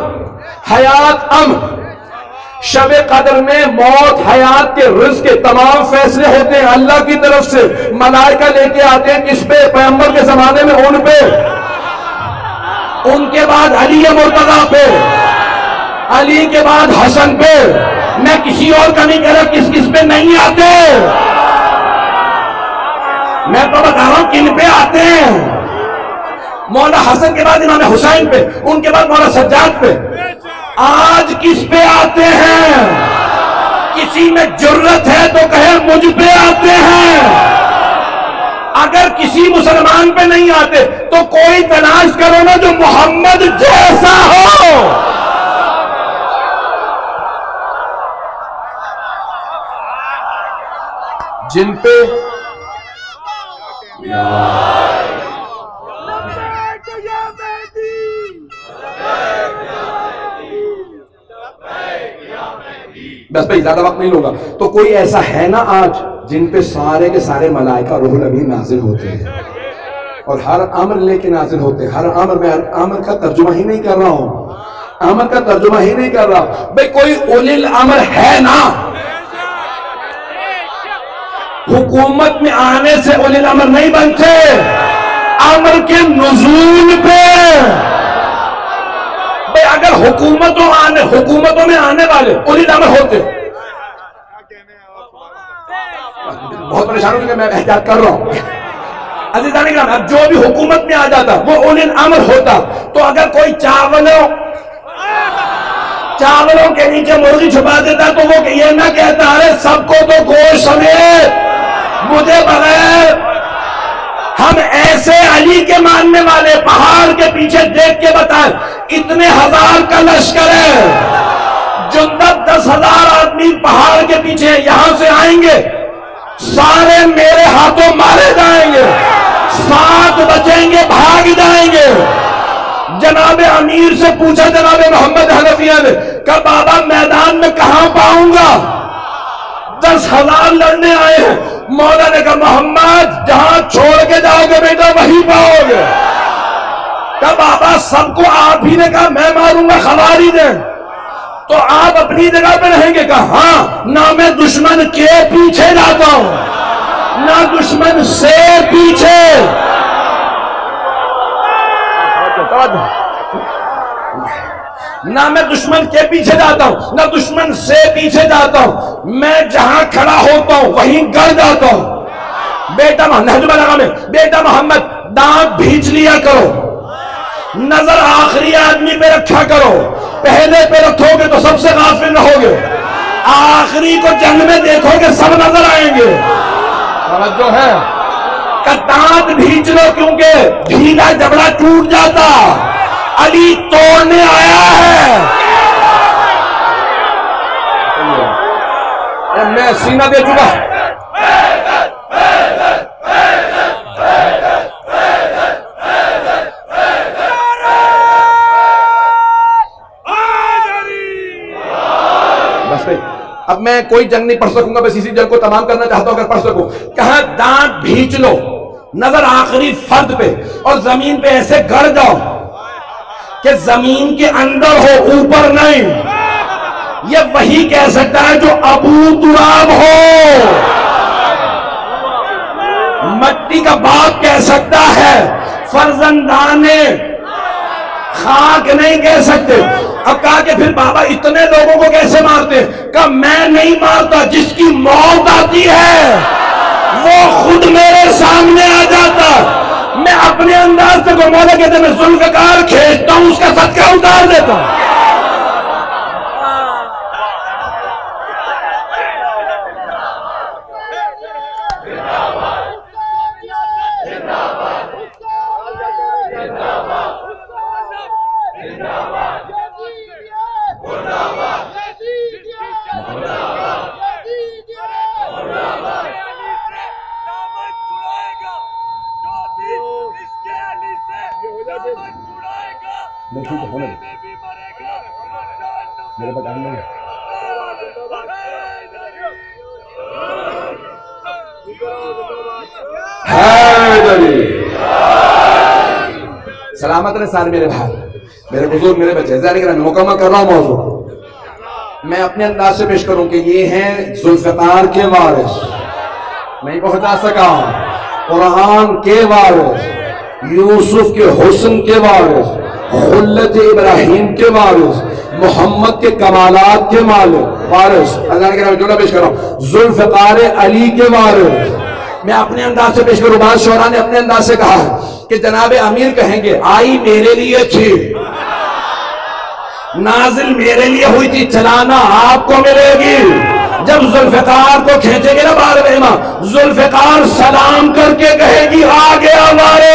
हयात अम्र। शब कदर में मौत, हयात के, रिज़्क के तमाम फैसले होते हैं अल्लाह की तरफ से। मलाइका लेके आते हैं किस पे? पैगंबर के जमाने में उन पे, उनके बाद अली मुर्तजा पे, अली के बाद हसन पे। मैं किसी और का नहीं कह रहा किस किस पे नहीं आते, मैं तो बता रहा हूं किन पे आते हैं। मौला हसन के बाद इमाम हुसैन पे, उनके बाद मौला सज्जाद पे। आज किस पे आते हैं? किसी में जुर्रत है तो कहे मुझ पे आते हैं। अगर किसी मुसलमान पे नहीं आते तो कोई तलाश करो ना जो मोहम्मद जैसा हो। जिन पे बस भाई ज्यादा वक्त नहीं लूंगा। तो कोई ऐसा है ना आज जिन पे सारे के सारे मलाइका रूहुल अमीन नाजिल होते हैं और हर अम्र लेके नाजिल होते हैं। हर अम्र में, हर अम्र का तर्जुमा ही नहीं कर रहा हूं, अम्र का तर्जुमा ही नहीं कर रहा भाई। कोई उलिल अम्र है ना, हुकूमत में आने से उलिल अम्र नहीं बनते, अम्र के नुज़ूल पे। भाई अगर हुकूमतों में आने वाले उलिल अम्र होते, बहुत परेशान होकर मैं एहतियात कर रहा हूं अज़ीज़ान इकराम, अब जो भी हुकूमत में आ जाता वो उलिल अम्र होता। तो अगर कोई चावलों के नीचे मुर्गी छुपा देता तो वो ये ना कहता अरे सबको तो गोश्त समेत मुझे बगैर। हम ऐसे अली के मानने वाले पहाड़ के पीछे देख के बताएं, इतने हजार का लश्कर है, जुंदब 10,000 आदमी पहाड़ के पीछे यहां से आएंगे, सारे मेरे हाथों मारे जाएंगे, 7 बचेंगे भाग जाएंगे। जनाब अमीर से पूछा जनाब मोहम्मद हनफिया ने, कहा बाबा मैदान में कहां पाऊंगा? 10,000 लड़ने आए हैं। मौला ने कहा मोहम्मद जहां छोड़ के जाओगे बेटा वहीं पाओगे। कहा बाबा सबको आप ही ने कहा मैं मारूंगा खवारी ने, तो आप अपनी जगह पे रहेंगे? कहा हाँ, ना मैं दुश्मन के पीछे जाता हूं ना दुश्मन से पीछे। ना मैं दुश्मन के पीछे जाता हूं ना दुश्मन से पीछे जाता हूं, मैं जहां खड़ा होता हूं वहीं गड़ जाता हूं। बेटा बेटा मोहम्मद दांत भींच लिया करो, नजर आखिरी आदमी पे रखा करो, पहले पे रखोगे तो सबसे गाफिल रहोगे, आखिरी को जंग में देखोगे सब नजर आएंगे। जो है दांत भींच लो क्योंकि ढीला जबड़ा टूट जाता, अली तोड़ने आया है। मैं सीना दे चुका। बस भाई अब मैं कोई जंग नहीं पढ़ सकूंगा, बस इसी जंग को तमाम करना चाहता हूं अगर पढ़ सकूं। कहा दांत भींच लो, नजर आखिरी फर्द पे, और जमीन पे ऐसे गड़ जाओ कि जमीन के अंदर हो, ऊपर नहीं। ये वही कह सकता है जो अबू तुराब हो, मट्टी का बाप कह सकता है, फर्जंदाने खाक नहीं कह सकते। अब कहा कि फिर बाबा इतने लोगों को कैसे मारते? कहा मैं नहीं मारता, जिसकी मौत आती है वो खुद मेरे सामने आ जाता। मैं अपने अंदाज से को मौला कहते मैं जुल्फ़कार खींचता हूं, उसका सदका उतार देता हूं। मेरे बटान में सलामत रहे सारे मेरे भाई, मेरे बुजुर्ग, मेरे बच्चे। मैं मुकम्मल कर रहा हूं मौजूद। मैं अपने अंदाज से पेश करूं कि ये हैं जुल्फ़कार के वारिस, नहीं पहुंचा सका, कुरान के वारिस, यूसुफ के हुस्न के वारिस, खुल्लत इब्राहिम के वारिस, मोहम्मद के कमालात के मालिक वारिस, जोड़ा पेश कर रहा हूं, जुल्फ़कार अली के वारिस। मैं अपने अंदाज से पेश करूं। बाद शोरा ने अपने अंदाज से कहा है कि जनाब अमीर कहेंगे आई मेरे लिए थी, नाजिल मेरे लिए हुई थी, चलाना आपको मिलेगी। जब जुल्फ़कार को खींचेंगे ना बारहवें में, जुल्फ़कार सलाम करके कहेगी आ गया हमारे।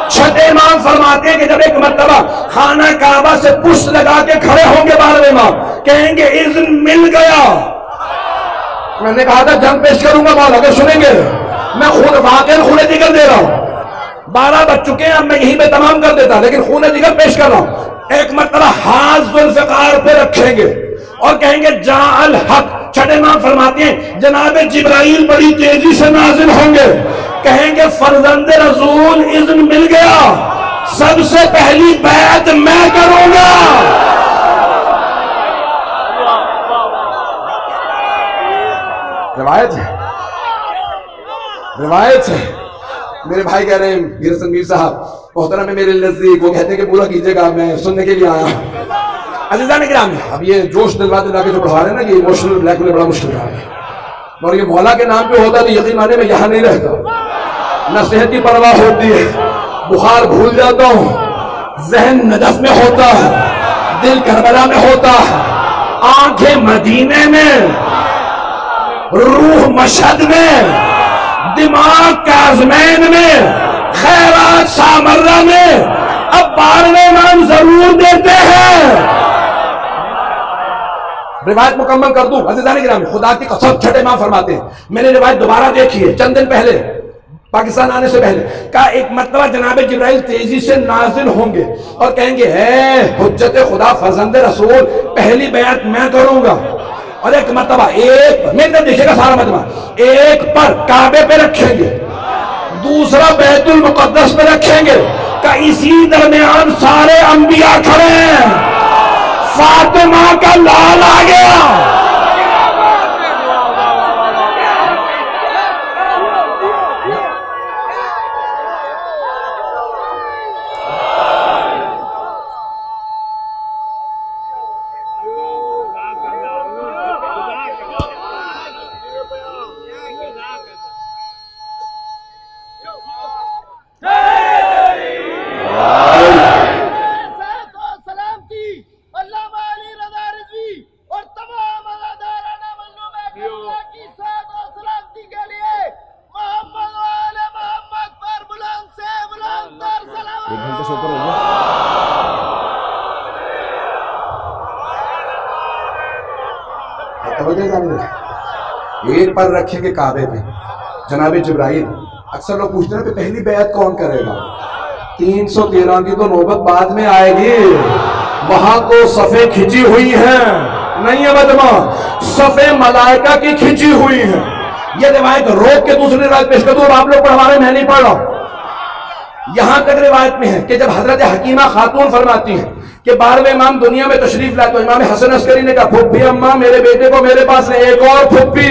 छठे इमाम फरमाते हैं कि जब एक मर्तबा खाना काबा से पुष्ट लगा के खड़े होंगे 12वें इमाम, कहेंगे इज़्न मिल गया। मैंने कहा था जंग पेश करूंगा मौला, अगर सुनेंगे मैं खुद वाकई खून जिगर दे रहा हूं। 12 बज चुके हैं, अब मैं यहीं पे तमाम कर देता, लेकिन खून जिगर पेश कर रहा हूं। एक मर्तबा हाथ जुल्फ़कार पे रखेंगे और कहेंगे जा अल हक। छठे इमाम फरमाते हैं जनाब जिब्राइल बड़ी तेजी से नाजिल होंगे, कहेंगे फर्जंदे रसूल इज़्न मिल गया, सबसे पहली बैत मैं करूंगा। रिवायत है, रिवायत है। मेरे भाई कह रहे हैं मीर संगीर साहब मोहतरम में मेरे नजदीक, वो कहते हैं कि पूरा कीजिएगा, मैं सुनने के लिए आया। अज़ीज़ान किराम, अब ये जोश दिलवा दिला के जो पढ़ा रहे हैं ना, ये इमोशनल ब्लैकमेल बड़ा मुश्किल है, और ये मौला के नाम पे होता तो यकीन माने में यहां नहीं रहता। न सेहत की परवाह होती है, बुखार भूल जाता हूं, जहन नजफ में होता है, दिल करबला में होता है, आंखें मदीने में, रूह मशहद में, दिमाग काज़मैन में, खैरात सामर्रा में। अब 12वें इमाम जरूर देते हैं। रिवायत मुकम्मल कर दूं अज़ीज़ान किराम, खुदा की कसम छठे इमाम फरमाते हैं, मैंने रिवायत दोबारा देखी है चंद दिन पहले पाकिस्तान आने से पहले, का एक मर्तबा जनाब जिब्राइल तेजी से नाजिल होंगे और कहेंगे है हुज्जत खुदा फर्जंदे रसूल, पहली बैत मैं करूंगा। और एक मर्तबा एक मेरे देखिएगा सारा मजमा, एक पर काबे पे रखेंगे, दूसरा बैतुल मुकद्दस पे रखेंगे, का इसी दरमियान सारे अंबिया खड़े हैं, फातिमा का लाल आ गया। एक पर रखेंगे काबे पे जनाब जिब्राइल। अक्सर लोग पूछते हैं कि पहली बैत कौन करेगा? 313 की तो नौबत बाद में आएगी, वहां तो सफे खिंची हुई है, नहीं है मजमा, सफे मलाइका की खिंची हुई है। ये रिवायत रोक के दूसरी रिवायत पेश कर दूं, आप लोग पढ़वा रहे, मैं नहीं पढ़ रहा। यहां तक रिवायत में है कि जब हजरत हकीमा खातून फरमाती है कि 12वें इमाम दुनिया में तशरीफ लाए तो इमाम हसन अस्करी ने कहा, फुप्पी अम्मा मेरे बेटे को मेरे पास है, एक और फुप्पी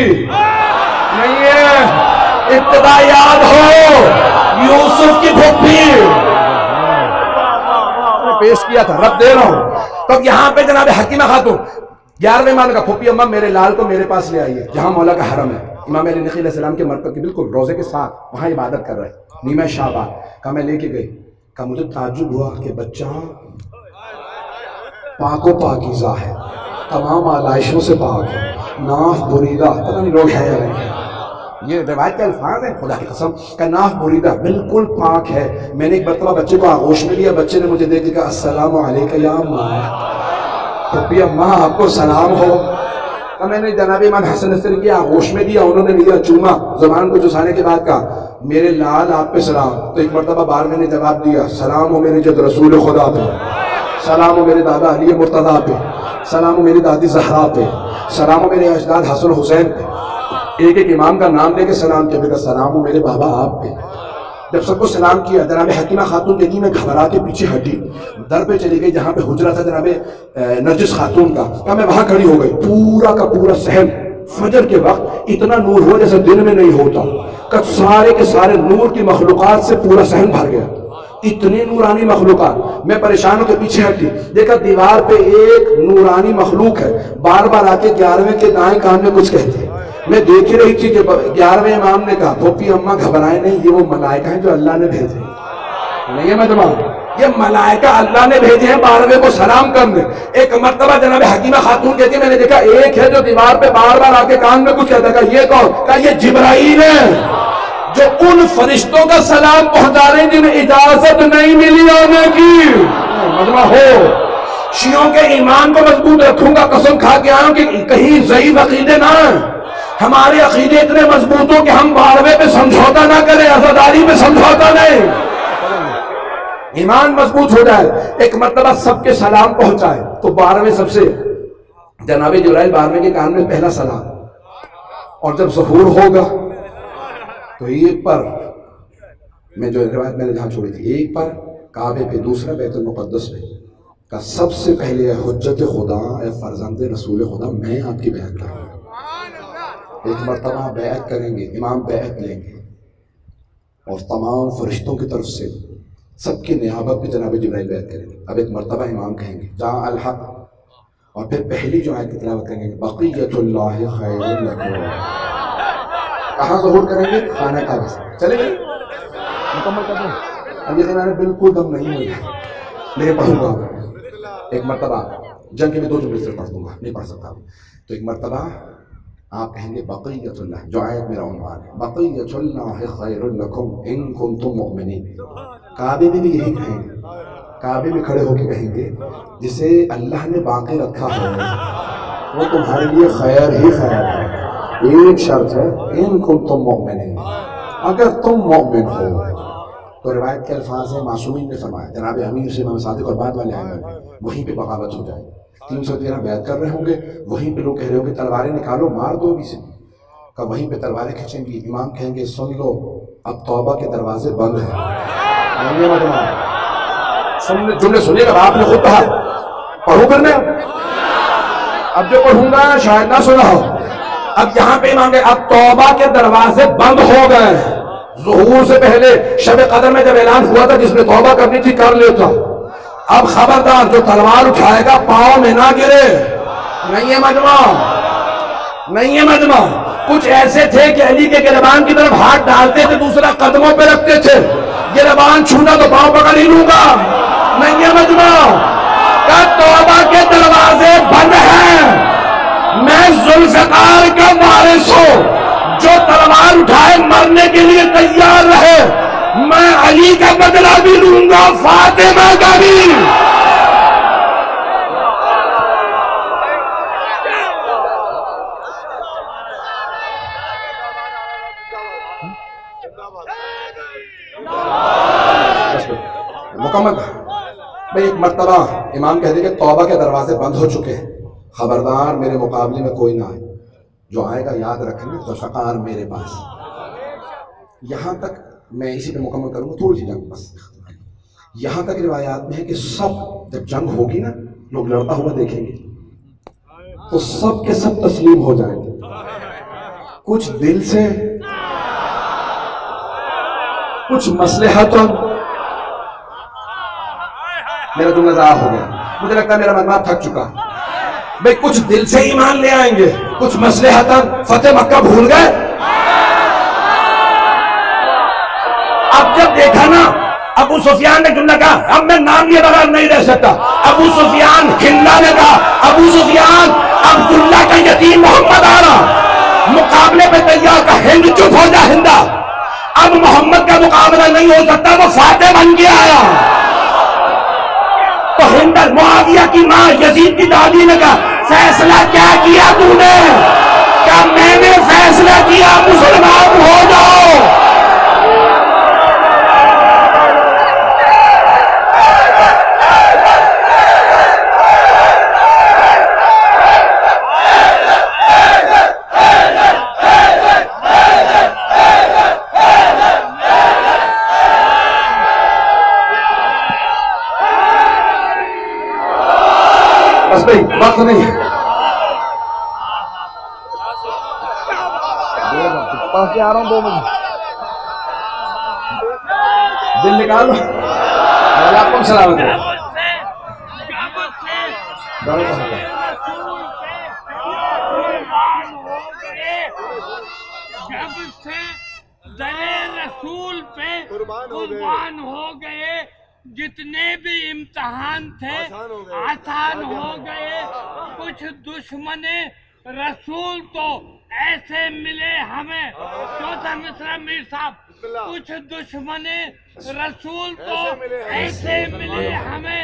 नहीं है, इब्तिदा याद हो यूसुफ की फुप्पी पेश किया था, रब दे रहा हूं। तो यहां पे जनाब हकीमा खातून 11वें इमाम का, फुप्पी अम्मा मेरे लाल को मेरे पास ले आइए, जहां मौला का हरम है, इमाम अली नकी अलैहिस्सलाम के मरकज के बिल्कुल रोजे के साथ वहां इबादत कर रहे हैं, नीमा शाबा का मैं लेके गई। का मुझे ताज्जुब हुआ कि बच्चा पाको पाकीज़ा है, तमाम आलाइशों से पाक है, नाफ बुरीदा, पता नहीं लोग है या नहीं, ये रिवायत के अल्फाज है, खुदा की कसम का नाफ बुरीदा बिल्कुल पाक है। मैंने एक मरतबा बच्चे को आगोश में लिया, बच्चे ने मुझे देख के कहा, अस्सलामु अलैका या अम्मा, तो अम्मा आपको सलाम हो। तो मैंने जनाब इमाम हसन अस्करी की आगोश में दिया, उन्होंने लिया चूमा, ज़बान को चुसाने के बाद कहा, मेरे लाल आप पे सलाम। तो एक मरतबा 12वें ने जवाब दिया, सलाम हो मेरे जद रसूल खुदा पे, सलाम हो मेरे दादा अली मुर्तज़ा पे, सलाम हो मेरी दादी ज़हरा पे, सलाम हो मेरे अजदाद हसन हुसैन पे। एक एक इमाम का नाम लेके सलाम किया, सलाम हो मेरे बाबा आप पे। जब सबको सलाम किया, जनाब हकीमा खातून देखी, मैं घबरा के पीछे हटी, दर पे चली गई जहां पे हुजरा था जनाब नरजिस खातून का मैं वहां खड़ी हो गई। पूरा का पूरा सहन फजर के वक्त इतना नूर हुआ जैसे दिन में नहीं होता, कब सारे के सारे नूर की मखलूकात से पूरा सहन भर गया, इतनी नूरानी मखलूकात। मैं परेशान होकर पीछे हटी, देखा दीवार पे एक नूरानी मखलूक है, बार बार आके 11वें के दाएं कान में कुछ कहती है। मैं देख ही रही थी कि 11वें इमाम ने कहा, फूफी अम्मा घबराए नहीं, ये वो मलाइका है जो अल्लाह ने भेजे नहीं है मजमा, ये मलाइका अल्लाह ने भेजे हैं 12वें को सलाम करने। एक मर्तबा जनाब हकीमा खातून कहती है, मैंने देखा एक है जो दीवार पे बार बार आके कान में कुछ कहता है, ये कौन? कहा ये जिब्राईल है जो उन फरिश्तों का सलाम पहुंचा रहे हैं जिन्हें इजाजत नहीं मिली आने की। मजमा हो, शियों के ईमान को मजबूत रखूंगा, कसम खा के आया कि कहीं ज़ईफ अकीदे ना, हमारे अकीदे इतने मजबूत हो कि हम 12वें पे समझौता ना करें, आजादारी पे समझौता नहीं, ईमान मजबूत हो जाए। एक मर्तबा सबके सलाम पहुंचाए तो 12वें सबसे जनाबे जिब्राइल 12वें के कान में पहला सलाम, और जब ज़हूर होगा तो एक पर मैं जो रिवायत मैंने जहां छोड़ी थी, एक पर काबे पे, दूसरा बैतुल मुक़द्दस पे का सबसे पहले हुज्जत खुदा फर्जंद रसूल खुदा मैं आपकी बैत करूंगा। एक मरतबा बैत करेंगे, इमाम बैत लेंगे और तमाम फरिश्तों की तरफ से सबकी नियाबत पे जनाब जिब्राइल बैत करेंगे। अब एक मरतबा इमाम कहेंगे जा अल हक, और फिर पहली जो आयत की तिलावत करेंगे बक़ियतुल्लाह खैरुल लकुम। कहाँ ज़हूर करेंगे? खाना काबा से। चलेंगे मुकम्मल कर दूँ, अब ये मैंने बिल्कुल दम नहीं हुआ, लेकिन पढ़ूंगा। एक मरतबा जंग के भी 2 जुमले से पढ़ दूंगा, नहीं पढ़ सकता। तो एक मरतबा आप कहेंगे बक़ियतुल्लाह, जो आयत मेरा उन्वान है, बक़ियतुल्लाह खैरुल लकुम इन कुंतुम मुमिनीन। काबे में भी यही कहेंगे, काबे में खड़े होकर कहेंगे जिसे अल्लाह ने बाकी रखा है वो तुम्हारे लिए खैर ही खैर है। एक शर्त है, इन कुंतुम मुमिनीन, अगर तुम मोमिन हो। तो रिवायत के अल्फाज है, मासूमीन ने फरमाया, जनाब अमीर से इमाम सादिक और बाद वाले आए वहीं पे बगावत हो जाए, 313 बैत कर रहे होंगे, वहीं पे लोग कह रहे होंगे तलवारें निकालो मार दो भी से, का वहीं पे तलवारें खींचेंगी। इमाम कहेंगे सुन लो अब तौबा के दरवाजे बंद हैं। जुमले सुनिएगा, आपने खुद कहा, पढ़ू फिर मैं, अब जो पढ़ूंगा शायद ना सुना हो। अब यहाँ पे इमाम अब तौबा के दरवाजे बंद हो गए। ज़ुहूर से पहले शब कदर में जब ऐलान हुआ था जिसने तौबा करनी थी कर लेता, अब खबरदार जो तलवार उठाएगा पांव में ना गिरे। नहीं है मजमा, नहीं है मजमा। कुछ ऐसे थे कि अली के गिरबान की तरफ हाथ डालते थे, दूसरा कदमों पे रखते थे, गिरबान छूना तो पांव पकड़ ही लूंगा। नहीं है मजमा, का तौबा के दरवाजे बंद हैं। मैं जुल्फ़िकार का वारिस हूं, जो तलवार उठाए मरने के लिए तैयार रहे, मैं अली का बदला भी लूंगा, फातिमा का भी। मुकम्मल भाई। एक मर्तबा इमाम कह देंगे तौबा के दरवाजे बंद हो चुके हैं, खबरदार मेरे मुकाबले में कोई ना आए, जो आएगा याद रखना ज़ुल्फ़िकार मेरे पास। यहां तक मैं इसी पे मुकम्मल करूंगा, थोड़ी सी जंग बस। यहां तक रिवायात में है कि सब जब जंग होगी ना, लोग लड़ता हुआ देखेंगे तो सब के सब तस्लीम हो जाएंगे, कुछ दिल से, कुछ मसलहतन। मेरा जुमला ज़ाया हो गया, मुझे लगता है मेरा मन थक चुका। भाई कुछ दिल से ईमान ले आएंगे, कुछ मसलहतन। फतेह मक्का भूल गए। अब जब देखा ना, अबू सुफियान ने जुमला कहा, अब मैं नाम लिए बगैर नहीं रह सकता। अबू सुफियान हिंदा ने कहा, अबू सुफियान अब्दुल्ला का यतीम मोहम्मद आ रहा, मुकाबले पे तैयार का। हिंद चुप हो जा हिंदा, अब मोहम्मद का मुकाबला नहीं हो सकता, वो फातेह बन के आया। तो हिंद मुआविया की मां यजीद की दादी ने कहा, फैसला क्या किया तूने? क्या मैंने फैसला किया मुसलमान हो जाओ। बस भाई बात नहीं है, पास आ रहा हूँ 2 मिनट, दिल निकालो। आपको सलामत है। जब से दरे रसूल पे कुर्बान हो गए, जितने भी इम्तिहान थे आसान हो गए। कुछ दुश्मने रसूल तो ऐसे मिले हमें, चौथा मिसरा मीर साहब, कुछ दुश्मने रसूल तो ऐसे मिले हमें,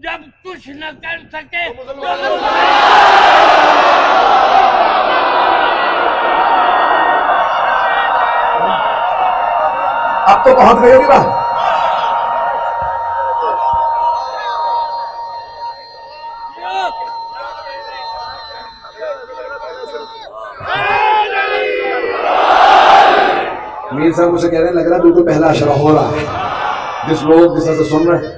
जब कुछ न कर सके अब तो पहुंच गई होगी बात। मीर साहब मुझे कह रहे हैं, लग रहा है बिल्कुल पहला अशरा हो रहा है। जिस लोग जिस तरह से सुन रहे हैं,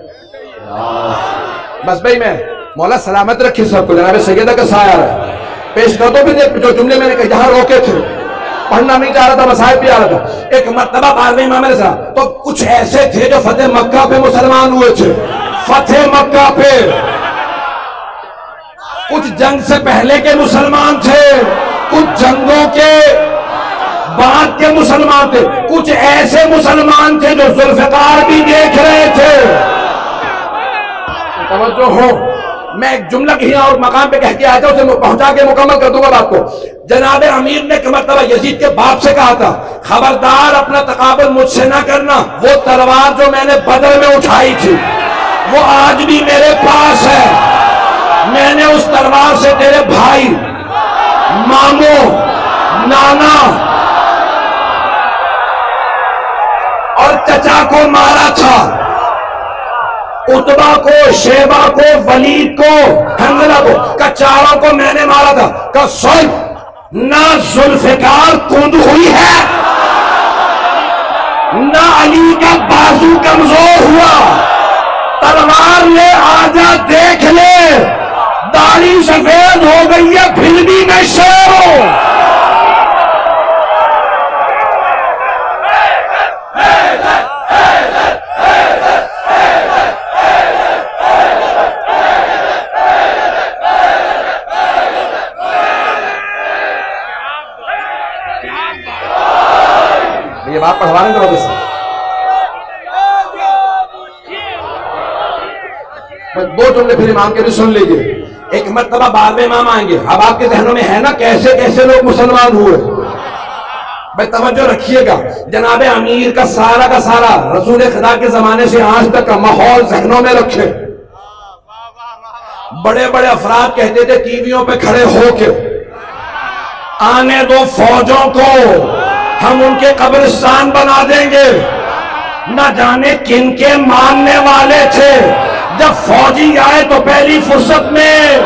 बस भाई मैं मौला सलामत रखे सबको। जनाब सैयदा का साया पेश कर दो। फिर जो जुमले मैंने जहां रोके थे, पढ़ना नहीं चाह रहा था, मसाइब भी आ रहा था। एक मर्तबा 12वें इमाम अलैहिस्सलाम तो कुछ ऐसे थे जो फतेह मक्का पे मुसलमान हुए थे। फतेह मक्का पे कुछ जंग से पहले के मुसलमान थे, कुछ जंगों के बाद के मुसलमान थे, कुछ ऐसे मुसलमान थे जो जुल्फ़िकार भी देख रहे थे। तवज्जो हो, मैं एक जुमला कहीं और मकाम पे कह के आया था, उसे पहुंचा के मुकम्मल कर दूंगा बात को। जनाब अमीर ने मतलब यजीद के बाप से कहा था, खबरदार अपना तकाबुल मुझसे ना करना। वो तलवार जो मैंने बदर में उठाई थी वो आज भी मेरे पास है। मैंने उस तलवार से तेरे भाई, मामू, नाना और चचा को मारा था। उतबा को, शेबा को, वलीद को, हंजला को, चारों को मैंने मारा था। का सुन, ना जुल्फ़िकार कुंद हुई है, ना अली का बाजू कमजोर हुआ। तलवार ले आजा देख ले, दाढ़ी सफेद हो गई है, फिर भी मैं शेर हूं। ये बात पढ़वाने दो बस। दो जुमले फिर इमाम के भी सुन लीजिए। एक मर्तबा 12वें इमाम आएंगे। अब आपके जहनों में है ना कैसे कैसे लोग मुसलमान हुए। भाई तवज्जो रखिएगा, जनाब अमीर का सारा रसूल खुदा के जमाने से आज तक का माहौल जहनों में रखे। बड़े बड़े अफराद कहते थे टीवियों पे खड़े होके, आने दो फौजों को, हम उनके कब्रिस्तान बना देंगे। न जाने किन के मानने वाले थे, जब फौजी आए तो पहली फुर्सत में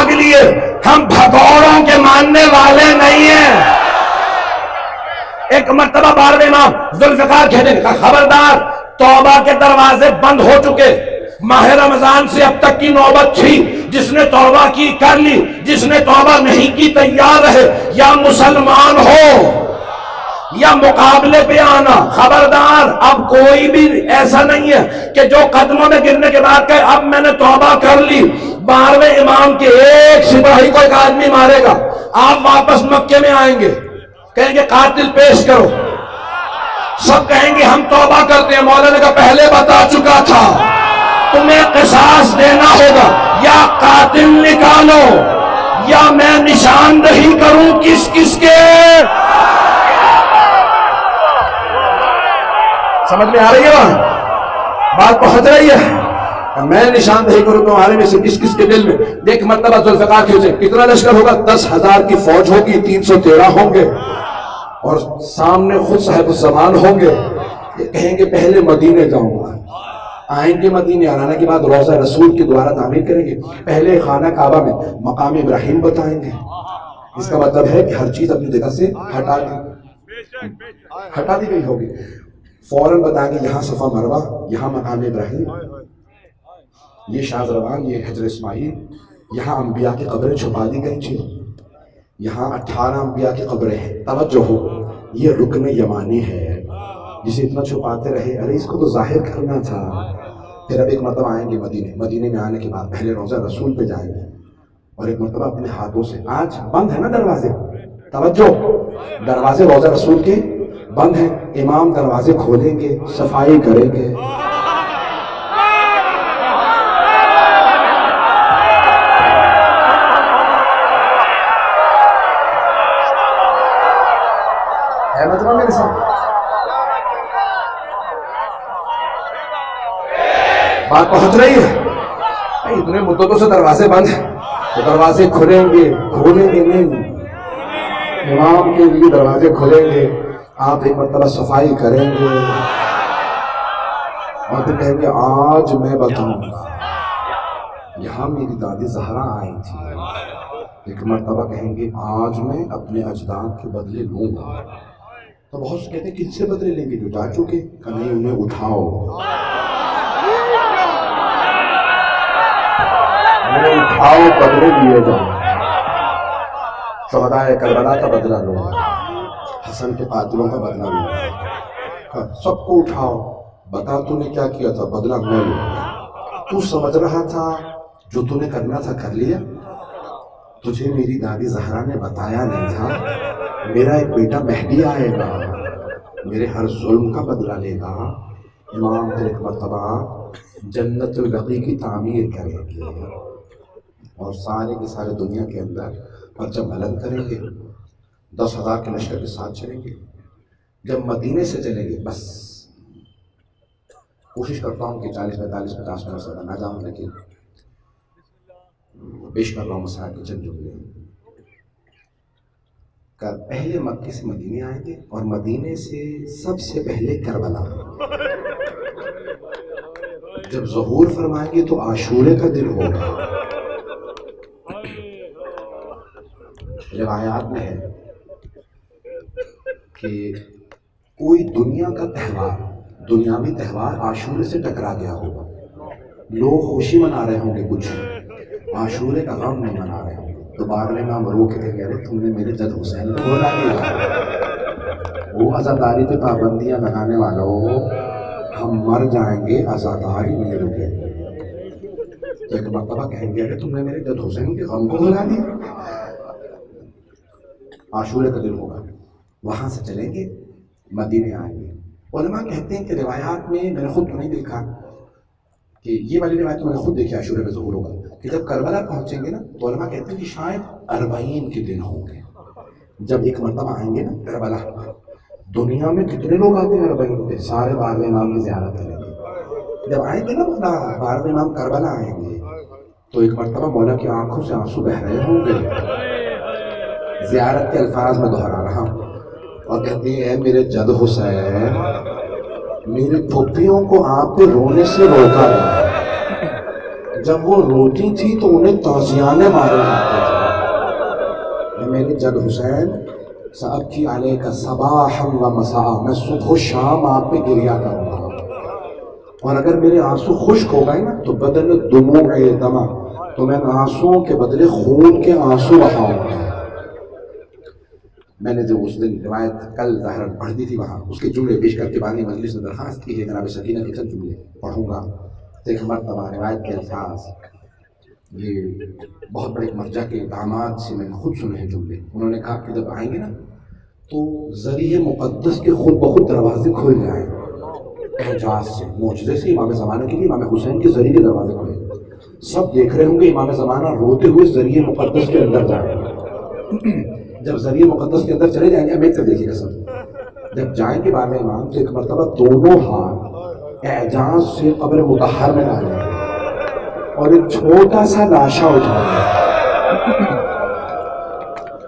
भाग लिए। हम भगौड़ों के मानने वाले नहीं हैं। एक मर्तबा 12वें इमाम जुल्फ़िकार कहने लगा, खबरदार, तौबा के दरवाजे बंद हो चुके। माह रमजान से अब तक की नौबत थी, जिसने तौबा की कर ली, जिसने तौबा नहीं की तैयार रहे, या मुसलमान हो या मुकाबले पे आना। खबरदार, अब कोई भी ऐसा नहीं है कि जो कदमों में गिरने के बाद कहे अब मैंने तौबा कर ली। 12वें इमाम के एक सिपाही को एक आदमी मारेगा, आप वापस मक्के में आएंगे, कहेंगे कातिल पेश करो, सब कहेंगे हम तौबा करते हैं। मौलाना का पहले बता चुका था, तुम्हें क़िसास देना होगा, या कातिल निकालो या मैं निशानदही करूं किस किस के। समझ में आ रही है बात? पहुंच रही है? मैं निशानदही करूं तुम्हारे में से किस किस के दिल में। देख मर्तबा जुल्फ़िकार की वजह कितना लश्कर होगा, 10,000 की फौज होगी, 313 होंगे और सामने खुद साहिब ज़मान होंगे। ये कहेंगे पहले मदीने जाऊंगा, आएंगे मदीने, आने के बाद रोज़ा रसूल की दोबारा तामीर करेंगे, पहले खाना काबा में मकाम इब्राहिम बताएंगे। इसका मतलब है कि हर चीज अपनी जगह से हटा दी गई होगी। फौरन बताएंगे यहाँ सफा मरवा, यहाँ मकाम इब्राहिम, ये शाहजरवान, ये हजर इस्माइल, यहाँ अंबिया की कब्रें छुपा दी गई थी, यहाँ 18 अंबिया की कब्रें हैं। तवज्जो हो, ये रुकन यमानी है जिसे इतना छुपाते रहे, अरे इसको तो जाहिर करना था। फिर अब एक मरतबा आएंगे मदीने, मदीने में आने के बाद पहले रोज़ा रसूल पे जाएंगे और एक मरतबा अपने हाथों से, आज बंद है ना दरवाजे, तवज्जो, दरवाजे रोज़ा रसूल के बंद है, इमाम दरवाजे खोलेंगे, सफाई करेंगे। है मतलब मेरे साथ बात पहुंच रही है? इतने मुद्दों से दरवाजे बंद है तो दरवाजे खुलेंगे, खोलेंगे नहीं, इमाम के लिए दरवाजे खुलेंगे, आप एक मरतबा सफाई करेंगे और फिर कहेंगे आज मैं बताऊंगा यहाँ मेरी दादी ज़हरा आई थी। एक मरतबा कहेंगे आज मैं अपने अजदाद के बदले लूंगा। तो बहुत से कहते हैं किससे बदले लेंगे, जो जा चुके, कहीं उन्हें उठाओ, उठाओ, बदले लिए जाओ। शुहदाए करबला का बदला लो, हसन के कातिलों का बदला लो, सबको उठाओ, बता तूने क्या किया था, बदला मैं लूंगा। तू समझ रहा था जो तूने करना था कर लिया, तुझे मेरी दादी ज़हरा ने बताया नहीं था मेरा एक बेटा मेहदी आएगा, मेरे हर जुल्म का बदला लेगा। इमाम फिर एक मरतबा जन्नतुल बक़ी की तामीर करेंगे और सारे के सारे दुनिया के अंदर परचम बुलंद करेंगे, 10,000 के लश्कर के साथ चलेंगे। जब मदीने से चलेंगे, बस कोशिश करता हूँ कि 40, 45, 50 मिनट से ना जाऊँ, लेकिन पेश कर रहा हूँ मसाइल के चंद जुमले। पहले मक्के से मदीने आएंगे और मदीने से सबसे पहले करबला। जब ज़हूर फरमाएंगे तो आशूरे का दिन होगा। रिवायात में है कि कोई दुनिया का त्यौहार, दुनियावी त्यौहार आशूरे से टकरा गया होगा, लोग खुशी मना रहे होंगे, कुछ आशूरे का गम नहीं मना रहे होंगे, तो 12वें इमाम रो के कहेंगे अरे तुमने मेरे जद हुसैन को भुला दिया, वो आज़ादारी पे पाबंदियां लगाने वालों, हम मर जाएंगे आज़ादारी नहीं रुकेगी। तो एक मरतबा कहेंगे अरे तुमने मेरे जद हुसैन के गम को भुला दिया। आशूरे का दिन होगा, वहाँ से चलेंगे, मदीने आएंगे। उलमा कहते हैं कि रिवायात में, मैंने खुद तो नहीं देखा कि ये वाली रिवायत तो मैंने खुद देखी आशूरे में ज़हूर होगा, कि जब करबला पहुँचेंगे ना तो उलमा कहते हैं कि शायद 40 के दिन होंगे। जब एक मरतबा आएंगे ना करबला, दुनिया में कितने लोग आते हैं 40 पे, सारे 12वें इमाम की ज़ियारत करेंगे। जब आएंगे ना 12वें इमाम करबला आएंगे तो एक मरतबा मौला की आंखों से आंसू बह रहे होंगे। ज़ियारत के अल्फाज में दोहरा रहा हूँ और कहती है मेरे जद हुसैन, मेरी फुफ्फियों को आप पे रोने से रोका नहीं, जब वो रोती थी तो उन्हें ताजियाने मारे जाते थे। मेरे जद हुसैन साहब की आले का सबाहम व मसा, मैं सुबह शाम आप पे गिरिया करूँगा, और अगर मेरे आंसू खुश्क हो गए ना तो बदल दुमों का ये दमा, तो मैं आंसुओं के बदले खून के आंसू बहाऊंगा। मैंने जो उस दिन रिवायत कल ज़ाहिर पढ़ दी थी वहाँ, उसके जुमले पेश करके बानी मजलिस ने दरखास्त की है जनाब सकीना के चंद जुमले पढ़ूंगा। तो एक मरतबा रिवायत के अल्फाज, ये बहुत बड़े मर्जा के दामाद से मैंने खुद सुने हैं जुमले। उन्होंने कहा कि जब आएंगे ना तो ज़रिए मुक़द्दस के खुद ब खुद दरवाजे खुल जाए, एजाज से, मोजज़े से। इमाम ज़माना के लिए इमाम हुसैन के ज़रिए के दरवाजे खुले, सब देख रहे होंगे इमाम ज़माना रोते हुए ज़रिए मुक़द्दस के अंदर जाएंगे। जब ज़रिए मुक़द्दस के अंदर चले जाएंगे, अमीर से देखिएगा सब, जब जाएंगे बाद में इमाम तो एक मरतबा दोनों हाथ एजाज से कब्र मुतहर में डालेंगे और एक छोटा सा लाशा उठाएंगे।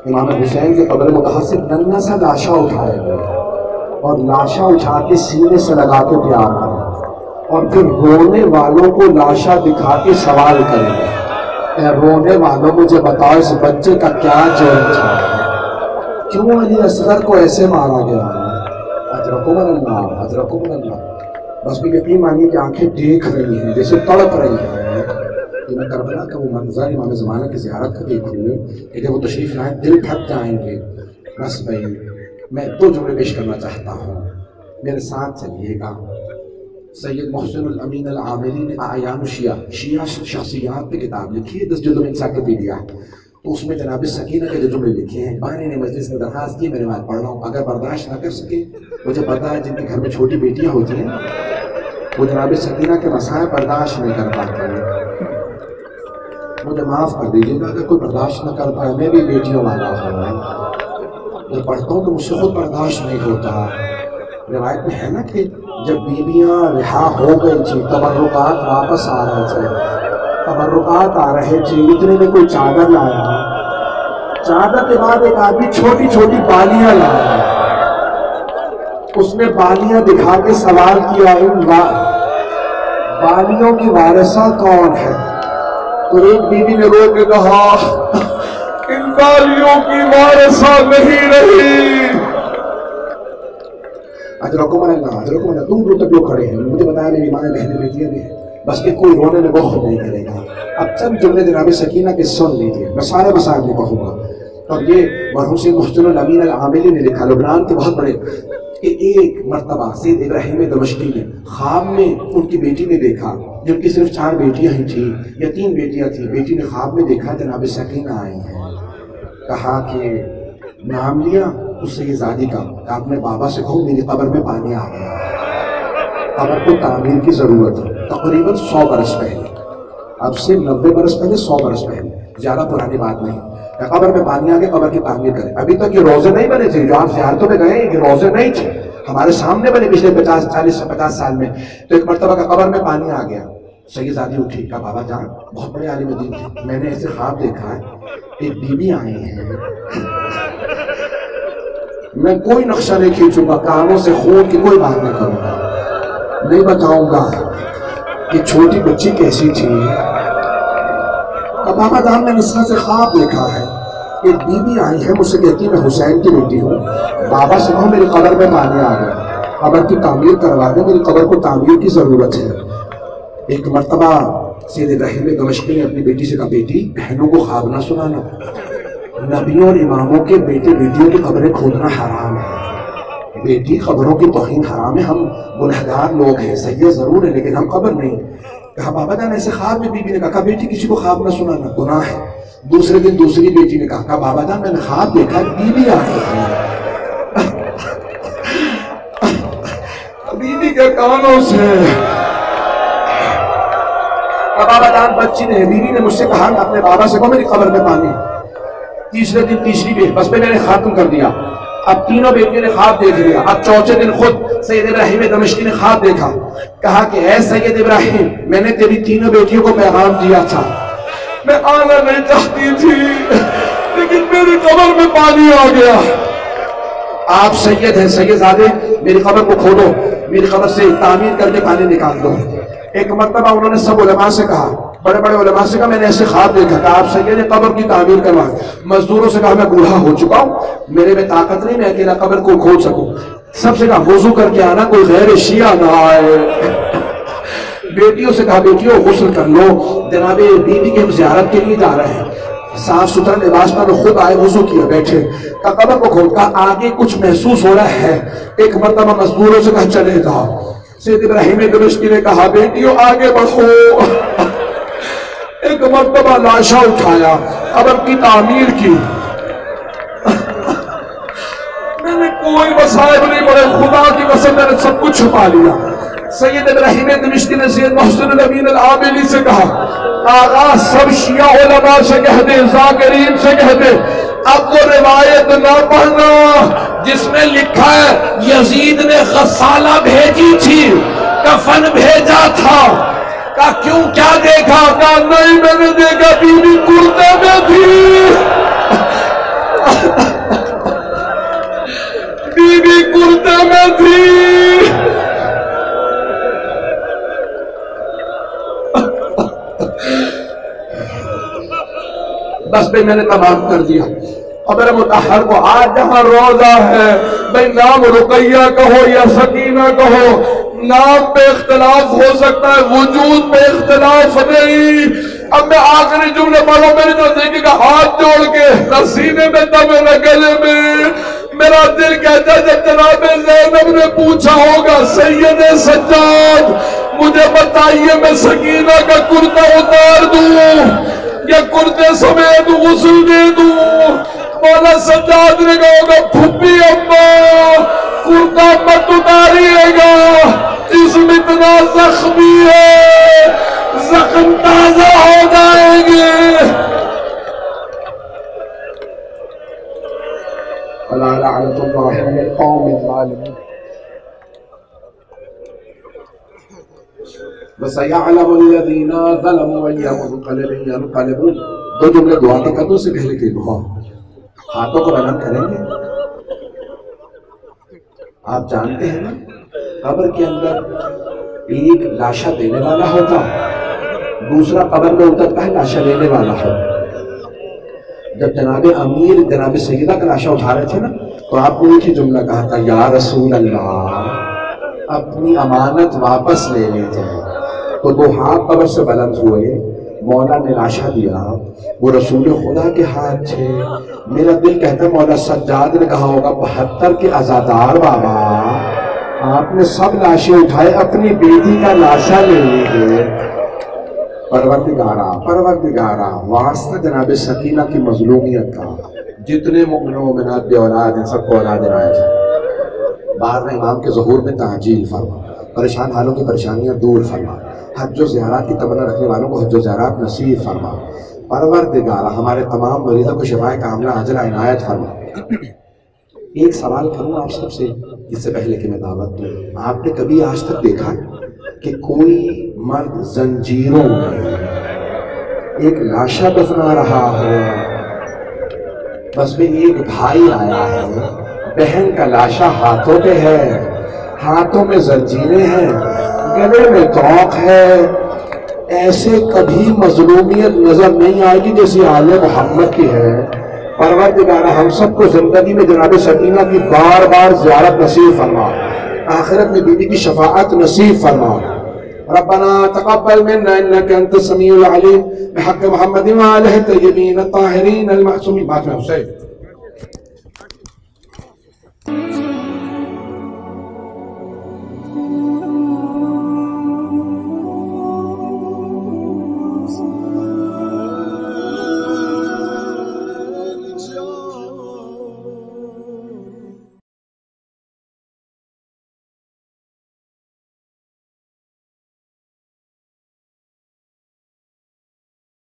इमाम हुसैन के कब्र मुतहर से नन्हा सा लाशा उठाएंगे और लाशा उठा के सीने से लगा के प्यार करेंगे, और फिर रोने वालों को लाशा दिखा के सवाल करेंगे, रोने वालों मुझे बताओ इस बच्चे का क्या जुर्म था, क्यों अली असगर को ऐसे मारा गया। अजरकुमुल्लाह, अजरकुमुल्लाह। बस भी यकीन मानिए कि आंखें देख रही हैं, जैसे तड़प रही हैं कि मैं करबला का वो मंजर इमाम ज़माना की ज़ियारत का देखूँ कि जब वो तशरीफ़ लाए दिल थक जाएंगे। बस भाई मैं दो जुमले पेश करना चाहता हूँ, मेरे साथ चलिएगा। सैयद मोहसिन अमीन अल आमिरी ने आयान शिया शख्सियात पे किताब लिखी है, 10 जुल्द में इंसाइक्लोपीडिया, तो उसमें जनाब सकीना के जो जुमले लिखे हैं, बानी ने मजलिस में दरखास्त की, मैंने बात पढ़ रहा हूँ। अगर बर्दाश्त ना कर सके, मुझे पता है जिनके घर में छोटी बेटियाँ होती हैं वो जनाब सकीना के मसाए बर्दाश्त नहीं कर पाते, मुझे माफ़ कर दीजिएगा अगर कोई बर्दाश्त न कर पाए। मैं भी बेटियों वाला हूँ, जब पढ़ता हूँ तो मुझसे खुद बर्दाश्त नहीं होता। रिवायत में है ना कि जब बीबियाँ रिहा हो गई थी, तबर्रुकात वापस आ रहे थे, तबर्रुकात आ रहे थे, इतने में कोई चादर लाया, चादर के बाद एक आदमी छोटी छोटी बालियां लाया, उसने बालियां दिखा के सवाल किया, इन बालियों की वारिसा कौन है? तो एक बीबी ने रो के कहा, इन बालियों की वारिसा नहीं रही। अजरकुमुल्लाह, दूर दूर तक लोग खड़े हैं, मुझे बताया मेरी माँ बहनें बेटियां भी हैं, बस कि कोई रोने में वो खुद नहीं करेगा। अब चंद जुमले जनाब सकीना के सुन लीजिए, मैं सारे मसाइल में कहूँगा। और ये मरहूम मोहसिन अमीन अल आमिरी ने लिखा, लुबनान के बहुत बड़े, कि एक मरतबा सैयद इब्राहिम दमश्की ने ख्वाब में उनकी बेटी ने देखा, जिनकी सिर्फ 4 बेटियां ही थी या 3 बेटियां थी। बेटी ने ख्वाब में देखा जनाब सकीना आई हैं, कहा कि नाम लिया उससे ये ज़ादी का, आपने बाबा से कहो मेरी कब्र में पानी आ गया, कब्र को तामीर की ज़रूरत है। तकरीबन 100 बरस पहले, अब से 90 बरस पहले, 100 बरस पहले, ज़्यादा पुरानी बात नहीं। कब्र में पानी आ गया, कब्र की तामीर करें। अभी तक ये रोजे नहीं बने थे, जो आप ज़ियारतों में गए ये रोजे नहीं थे, हमारे सामने बने पिछले 40-50 साल में। तो एक मरतबा का कब्र में पानी आ गया, सैयदादी उठी, का बाबा जान बहुत बड़े आलिम दीन थे, मैंने ऐसे ख्वाब देखा है, एक बीबी आई है, मैं कोई नक्शा नहीं खींचूंगा, कानों से खून की कोई बात नहीं करूंगा, नहीं बताऊंगा कि छोटी बच्ची कैसी थी। अब बाबा जान मैंने इसमें से ख्वाब देखा है, एक बीबी आई है, मुझसे कहती है मैं हुसैन की बेटी हूँ, बाबा से कहो मेरी कब्र में पानी आ गया, कब्र की तामीर करवा दे, मेरी कब्र को तामीर की जरूरत है। एक मरतबा सैयद इब्राहिम दमश्की ने अपनी बेटी से कहा, बेटी बहनों को ख्वाब ना सुनाना, नबियों और इमामों के बेटे बेटियों की कब्रें खोदना हराम है, बेटी कब्रों की तौहीन हराम है, हम गुनहगार लोग हैं, सही जरूर है लेकिन हम कब्र नहीं। कहा बाबा जान ऐसे ख्वाब में बीबी ने कहा, बेटी किसी को ख्वाब ना सुनाना गुनाह है। दूसरे दिन दूसरी बेटी ने कहा, बाबा जान मैंने ख्वाब देखा बीबी आई है, बीबी के कानों से। बाबा जान बच्ची ने, बीबी ने मुझसे कहा अपने बाबा से कहो मेरी कब्र में पानी। तीसरे दिन तीसरी बेटी, बस मैंने खात्म कर दिया, अब तीनों बेटियों ने ख्वाब देख लिया। अब चौथे दिन खुद सैयद इब्राहिम दमश्की ने ख्वाब देखा, कहा कि ऐ सैयद इब्राहिम मैंने तेरी तीनों बेटियों को पैगाम दिया था, मैं आना नहीं चाहती थी लेकिन मेरी कब्र में पानी आ गया। आप सैयद हैं, सैयदजादे मेरी कब्र को खोदो, मेरी कब्र से तामीर करके पानी निकाल दो। एक मरतबा उन्होंने सब उलमा से कहा, बड़े बड़े उलमा से कहा मैंने ऐसे ख्वाब देखा कि आप सैयद कब्र की तामीर करवा। मजदूरों से कहा मैं बूढ़ा हो चुका हूँ, मेरे में ताकत नहीं मैं अकेला कब्र को खोद सकूं। सबसे कहा वुजू करके आना, कोई गैर शिया ना आए। बेटियों से कहा बेटियों गुस्ल कर लो, जनाबे बीबी के हम ज़ियारत के लिए जा रहे हैं, साफ सुथरा लिबास में खुद आए, वुजू किए बैठे। का कब्र को खोल का आगे कुछ महसूस हो रहा है। एक मरतबा मजदूरों से कहा चले जाओ। सैयद इब्राहिम दमिश्की ने कहा बेटियों आगे बढ़ो। एक मरतबा लाशा उठाया, कब्र की तामीर की। मैंने कोई मसाइब नहीं पड़े, खुदा की कसम मैंने सब कुछ छुपा लिया। सैयद इब्राहिम दमिश्की ने सैयद मोहसिन अमीन अल-आबिदी से कहा आगा सब शिया उलमा से कह दे, ज़ाकिरीन से कह दे अब वो रिवायत ना पढ़ना जिसमें लिखा है यजीद ने गस्साला भेजी थी, कफन भेजा था। का क्यों क्या देखा? का नहीं मैंने देखा बीवी कुर्ते में थी। बीवी कुर्ते में थी। बस भाई मैंने तमाम कर दिया। कब्र मुतहर को आज जहां रोजा है भाई नाम रुकैया कहो या सकीना कहो, नाम पे इख्तलाफ हो सकता है, वजूद पे इख्तलाफ नहीं। अब मैं आखिरी जुमले पढ़ो, मेरी तो देखिएगा हाथ जोड़ के, न सीने में दम न गले में। मेरा दिल कहता है जब जनाब ज़ैनब ने पूछा होगा सैयद सज्जाद मुझे बताइए मैं सकीना का कुर्ता उतार दूं या कुर्ते समेत गुस्ल दे दूं? मौला सज्जाद ने कहा होगा फुप्पी अम्मा कुर्ता मत उतारिएगा, जिस्म इतना जख्मी है, जख्म ताजा हो जाएंगे। दो जुमले दुआ के कदों से पहले के दुआ हाथों को बुलंद करेंगे। आप जानते हैं ना कब्र के अंदर एक लाशा देने वाला होता, दूसरा कब्र में उतरता है लाशा लेने वाला होता। जब जनाबे अमीर जनाबे सैयदा का लाशा उठा रहे थे ना तो आपको एक ही जुमला कहा था या रसूल अल्लाह अपनी अमानत वापस ले लेते हैं। तो दो हाथ कब्र से बुलंद हुए, मौला ने लाशा दिया, वो रसूल खुदा के हाथ थे। मेरा दिल कहता है मौला सज्जाद ने कहा होगा 72 के आजादार बाबा आपने सब लाशें उठाए, अपनी बेटी का लाशा ले लीजिए। परवरदिगारा वास्ता जनाब सकीना की मजलूमियत का, जितने मुमिनों मोमिनात बे औलाद इन सबको औलाद इनायत बार में इमाम के ज़हूर में ताजील फरमा, परेशान हालों की परेशानियां दूर फरमा, हज व ज़ियारत की तमन्ना रखने वालों को हज व ज़ियारत नसीब फरमा। परवरदिगारा हमारे तमाम मरीजों को शिफाए कामिला अजर इनायत फरमा। एक सवाल करूं आप सबसे इससे पहले कि मैं दावत दूं, आपने कभी आज तक देखा कि कोई मर्द जंजीरों में एक लाशा दफना रहा हो? बस में एक भाई आया है, बहन का लाशा हाथों पे है, हाथों में जंजीरें हैं, गले में तौक है। ऐसे कभी मजलूमियत नजर नहीं आएगी जैसी आले मोहम्मद की है। परवरदिगार हम सबको जिंदगी में जनाब सकीना की बार बार ज़ियारत नसीब फरमा, आखिरत में बीबी की शफाअत नसीब फरमा। रब्बना तक़ब्बल मिन्ना इन्नका अंतस समीउल अलीम बिहक़्क़ि मुहम्मदिन व आलिहि तय्यबीन अत्ताहिरीन अल-मासूमीन।